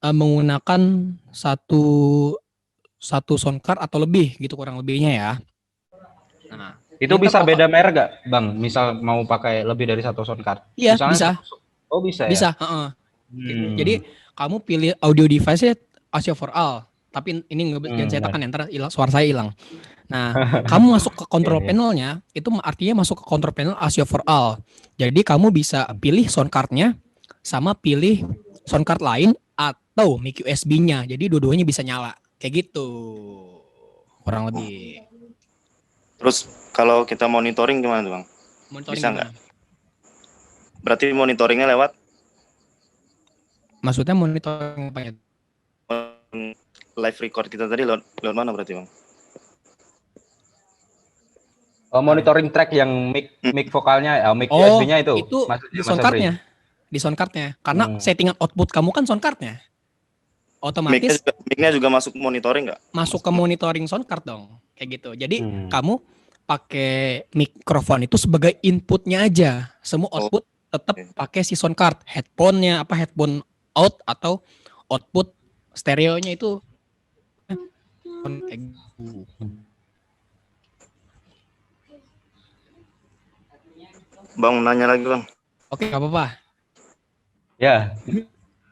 menggunakan satu sound card atau lebih gitu kurang lebihnya ya. Nah, Itu ini ntar bisa kalau beda merek gak, Bang? Misal mau pakai lebih dari satu sound card. iya Misalnya bisa, oh bisa ya. bisa. Heeh. Jadi Hmm. kamu pilih audio device-nya ASIO for All. Tapi ini jangan saya Benar. tekan ya, ntar suara saya hilang. Nah, kamu masuk ke control Iya. panelnya, itu artinya masuk ke control panel ASIO for All. Jadi kamu bisa pilih sound card-nya sama pilih sound card lain atau mic USB-nya. Jadi dua-duanya bisa nyala. Kayak gitu. Kurang lebih. Terus kalau kita monitoring gimana tuh Bang? Monitoring Bisa gimana? Berarti monitoringnya lewat Maksudnya monitoring apa ya? live record kita tadi lewat mana berarti Bang? Monitoring track yang mic vokalnya, mic Oh, USB-nya itu maksudnya di Mas sound Sobri? card-nya. Di sound card-nya. Karena settingan output kamu kan sound card-nya. Otomatis Mic-nya juga masuk monitoring nggak? masuk ke monitoring sound card dong. Kayak gitu. Jadi kamu pakai mikrofon itu sebagai inputnya aja. Semua output tetap pakai si sound card. Headphone-nya headphone out atau output stereonya itu kayak gitu. Bang nanya lagi Bang. Oke, nggak apa-apa. Ya.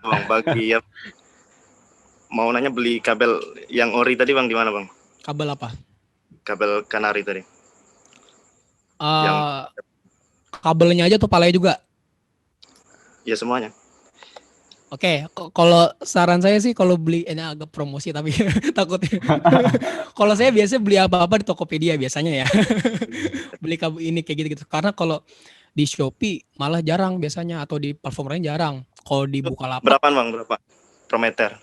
Bang bagi ya mau nanya beli kabel yang ori tadi Bang di mana Bang? Kabel apa? Kabel kanari tadi. Kabelnya aja tuh palanya juga. Ya semuanya. Oke, kalau saran saya sih kalau beli ini agak promosi tapi takutnya. Kalau saya biasanya beli apa-apa di Tokopedia biasanya ya. Beli kabel ini kayak gitu-gitu. Karena kalau di Shopee malah jarang biasanya atau di platform lain jarang. Kalau di Bukalapak Berapaan Bang? Berapa per meter?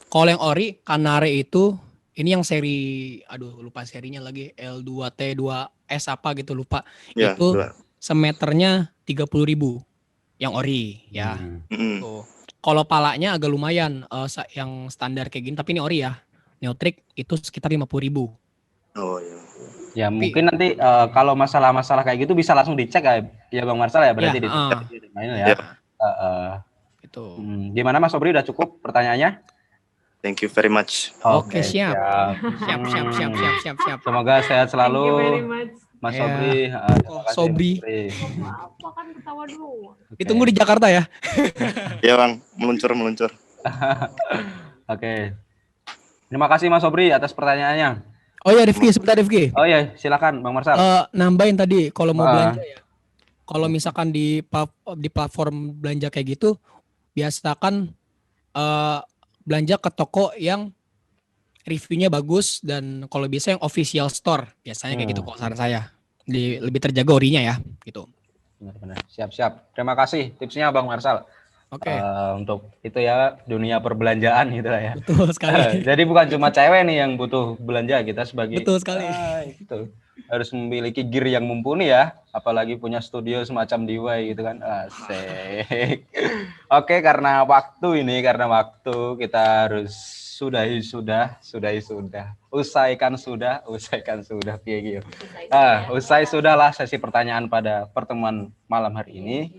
kalau yang ori Kanare itu ini yang seri lupa serinya lagi L2T2S apa gitu lupa. Ya, itu 2. semeternya 30.000 yang ori ya. Tuh. Kalau palanya agak lumayan yang standar kayak gini tapi ini ori ya. Neutrik itu sekitar 50.000. Oh iya. Ya mungkin nanti kalau masalah-masalah kayak gitu bisa langsung dicek ya Bang Marsal ya berarti di ya. Itu. Gimana Mas Sobri udah cukup pertanyaannya? Thank you very much. Oke, siap. Siap. Semoga sehat selalu. Thank you very much. Mas Sobri. Sobri. Apa kan ketawa dulu. Ditunggu di Jakarta ya. Iya Bang, meluncur. Oke. Terima kasih Mas Sobri atas pertanyaannya. Oh ya Rifki, sebentar Rifki. Oh ya, silakan Bang Marsal. Nambahin tadi kalau mau belanja ya. Kalau misalkan di platform belanja kayak gitu, biasakan belanja ke toko yang reviewnya bagus dan kalau bisa yang official store biasanya kayak gitu kalau saran saya lebih terjaga orinya ya gitu. Benar. Siap. Terima kasih tipsnya Bang Marsal. Oke. Untuk itu ya dunia perbelanjaan gitu lah ya. Betul sekali. Jadi bukan cuma cewek nih yang butuh belanja, kita sebagai betul sekali. Itu harus memiliki gear yang mumpuni ya, apalagi punya studio semacam DIY gitu kan. Asik. Oke, karena waktu kita harus usaikan sudah piye. Usai sudahlah sesi pertanyaan pada pertemuan malam hari ini.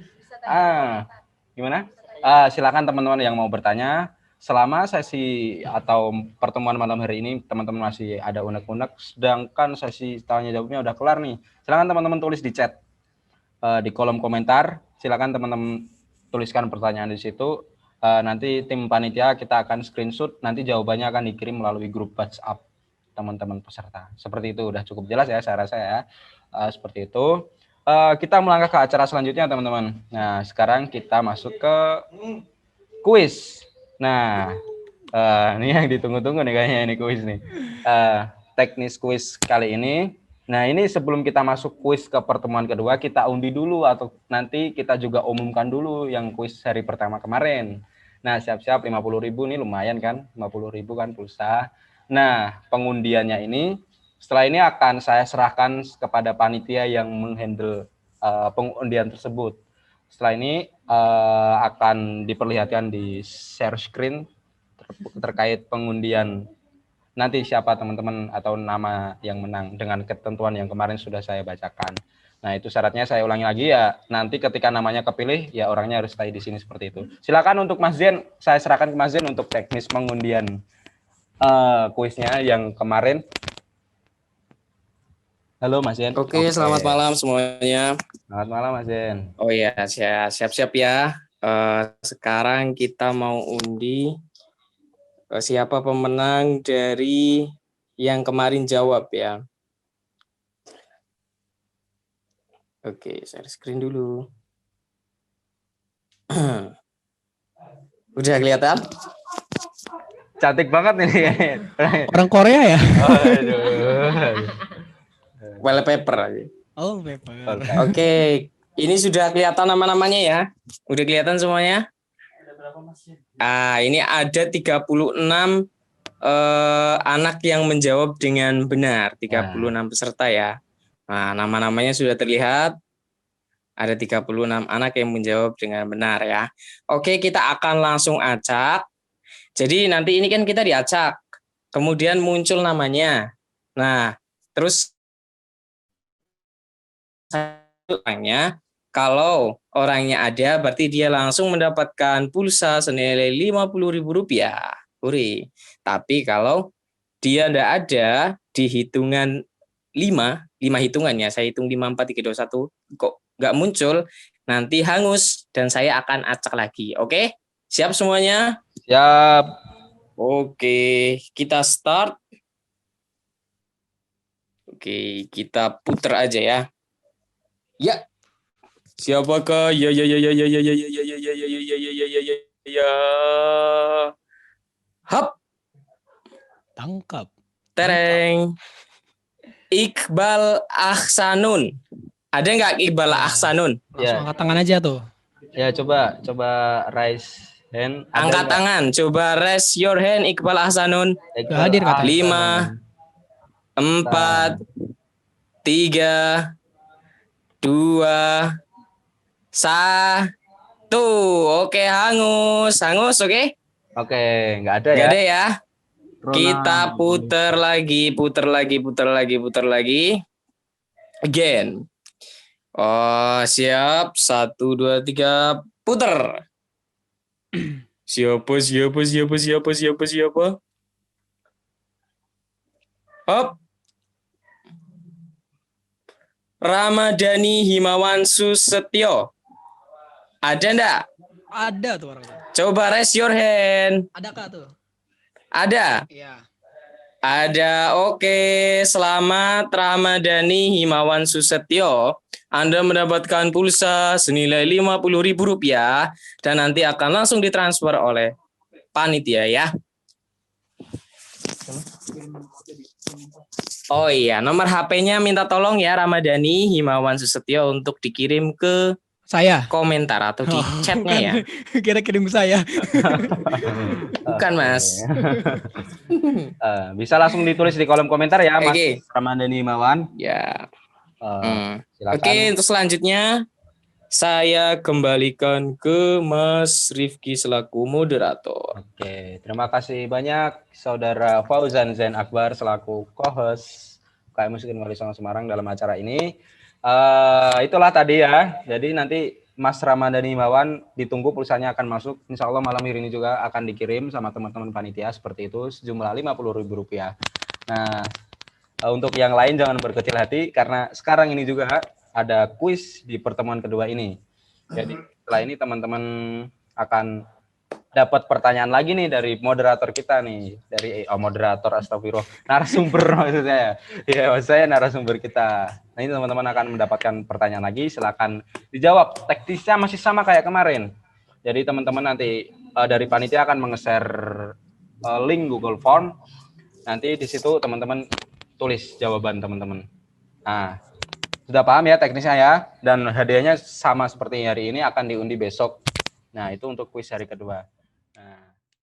Gimana? Silakan teman-teman yang mau bertanya. Selama sesi atau pertemuan malam hari ini teman-teman masih ada unek-unek, sedangkan sesi tanya jawabnya udah kelar nih. Silakan teman-teman tulis di chat, di kolom komentar. Silakan teman-teman tuliskan pertanyaan di situ. Nanti tim panitia kita akan screenshot. Nanti jawabannya akan dikirim melalui grup WhatsApp teman-teman peserta. Seperti itu udah cukup jelas ya saya rasa ya. Seperti itu. Kita melangkah ke acara selanjutnya teman-teman. Nah sekarang kita masuk ke kuis. Nah ini yang ditunggu-tunggu nih kayaknya ini kuis nih. Teknis kuis kali ini. Nah ini sebelum kita masuk kuis ke pertemuan kedua kita undi dulu atau nanti kita juga umumkan dulu yang kuis hari pertama kemarin. Nah siap-siap 50.000 nih lumayan kan, 50.000 kan pulsa. Nah pengundiannya ini setelah ini akan saya serahkan kepada panitia yang menghandle pengundian tersebut. Setelah ini akan diperlihatkan di share screen terkait pengundian nanti siapa teman-teman atau nama yang menang dengan ketentuan yang kemarin sudah saya bacakan. Nah, itu syaratnya saya ulangi lagi ya. Nanti ketika namanya kepilih, ya orangnya harus stay di sini seperti itu. Silakan untuk Mas Zen, saya serahkan ke Mas Zen untuk teknis pengundian kuisnya yang kemarin. Halo Mas Zen. Oke, selamat malam semuanya. Selamat malam Mas Zen. Oh ya, saya siap-siap ya. Sekarang kita mau undi siapa pemenang dari yang kemarin jawab ya. Oke, share screen dulu. Udah kelihatan? Cantik banget nih. Orang Korea ya? Aduh. Wallpaper aja. Oh, paper. Oke, ini sudah kelihatan nama-namanya ya. Udah kelihatan semuanya? Ini ada 36 anak yang menjawab dengan benar, 36 peserta ya. Nah, nama-namanya sudah terlihat. Ada 36 anak yang menjawab dengan benar ya. Oke, kita akan langsung acak. Jadi nanti ini kan kita diacak. Kemudian muncul namanya. Nah, terus orangnya, kalau orangnya ada berarti dia langsung mendapatkan pulsa senilai Rp50.000. Uri. Tapi kalau dia tidak ada di hitungan 5 hitungannya, saya hitung 5, 4, 3, 2, 1, kok nggak muncul, nanti hangus dan saya akan acak lagi. Oke? Siap semuanya? Siap. Oke, kita start. Oke, kita puter aja ya. Ya. Siapakah? Ya. Hap. Tangkap. Tereng. Iqbal Ahsanun. Ada nggak Iqbal Ahsanun? Langsung angkat tangan aja tuh. Ya, coba raise hand. Angkat tangan. Coba raise your hand Iqbal Ahsanun. Udah hadir katanya. 5, 4, 3, 2, 1. Oke, hangus, oke? Oke, nggak ada ya. Nggak ada ya. Kita puter lagi. Again. Oh, siap. 1, 2, 3, puter. Siapa? Hop. Ramadhani Himawan Susetyo. Ada enggak? Ada tuh orang. Coba raise your hand. Adakah tuh? Ada? Iya. Ada. Oke, selamat Ramadhani Himawan Susetyo. Anda mendapatkan pulsa senilai Rp50.000 dan nanti akan langsung ditransfer oleh panitia ya. Oh iya, nomor HP-nya minta tolong ya Ramadhani Himawan Susetyo untuk dikirim ke Saya. komentar atau di chatnya ya. Kira kirim ke saya. Bukan Mas. Bisa langsung ditulis di kolom komentar ya, Mas Oke. Ramadhani Himawan. Ya. Silakan. Oke, untuk selanjutnya saya kembalikan ke Mas Rifki selaku moderator. Oke, terima kasih banyak Saudara Fauzan Zain Akbar selaku co-host UKM Musik Wali Songo Semarang dalam acara ini. Itulah tadi ya. Jadi nanti Mas Ramadhani Himawan ditunggu pulsanya akan masuk. Insya Allah malam hari ini juga akan dikirim sama teman-teman panitia seperti itu sejumlah Rp50.000. Nah, untuk yang lain jangan berkecil hati karena sekarang ini juga ada kuis di pertemuan kedua ini. Jadi setelah ini teman-teman akan dapat pertanyaan lagi nih dari moderator kita nih, dari moderator astagfirullah, narasumber maksud saya. Ya, maksud saya narasumber kita. Nah, ini teman-teman akan mendapatkan pertanyaan lagi, silakan dijawab. Teknisnya masih sama kayak kemarin. Jadi teman-teman nanti dari panitia akan menge-share link Google Form. Nanti di situ teman-teman tulis jawaban teman-teman. Nah, sudah paham ya teknisnya ya? Dan hadiahnya sama seperti hari ini akan diundi besok. Nah, itu untuk kuis hari kedua.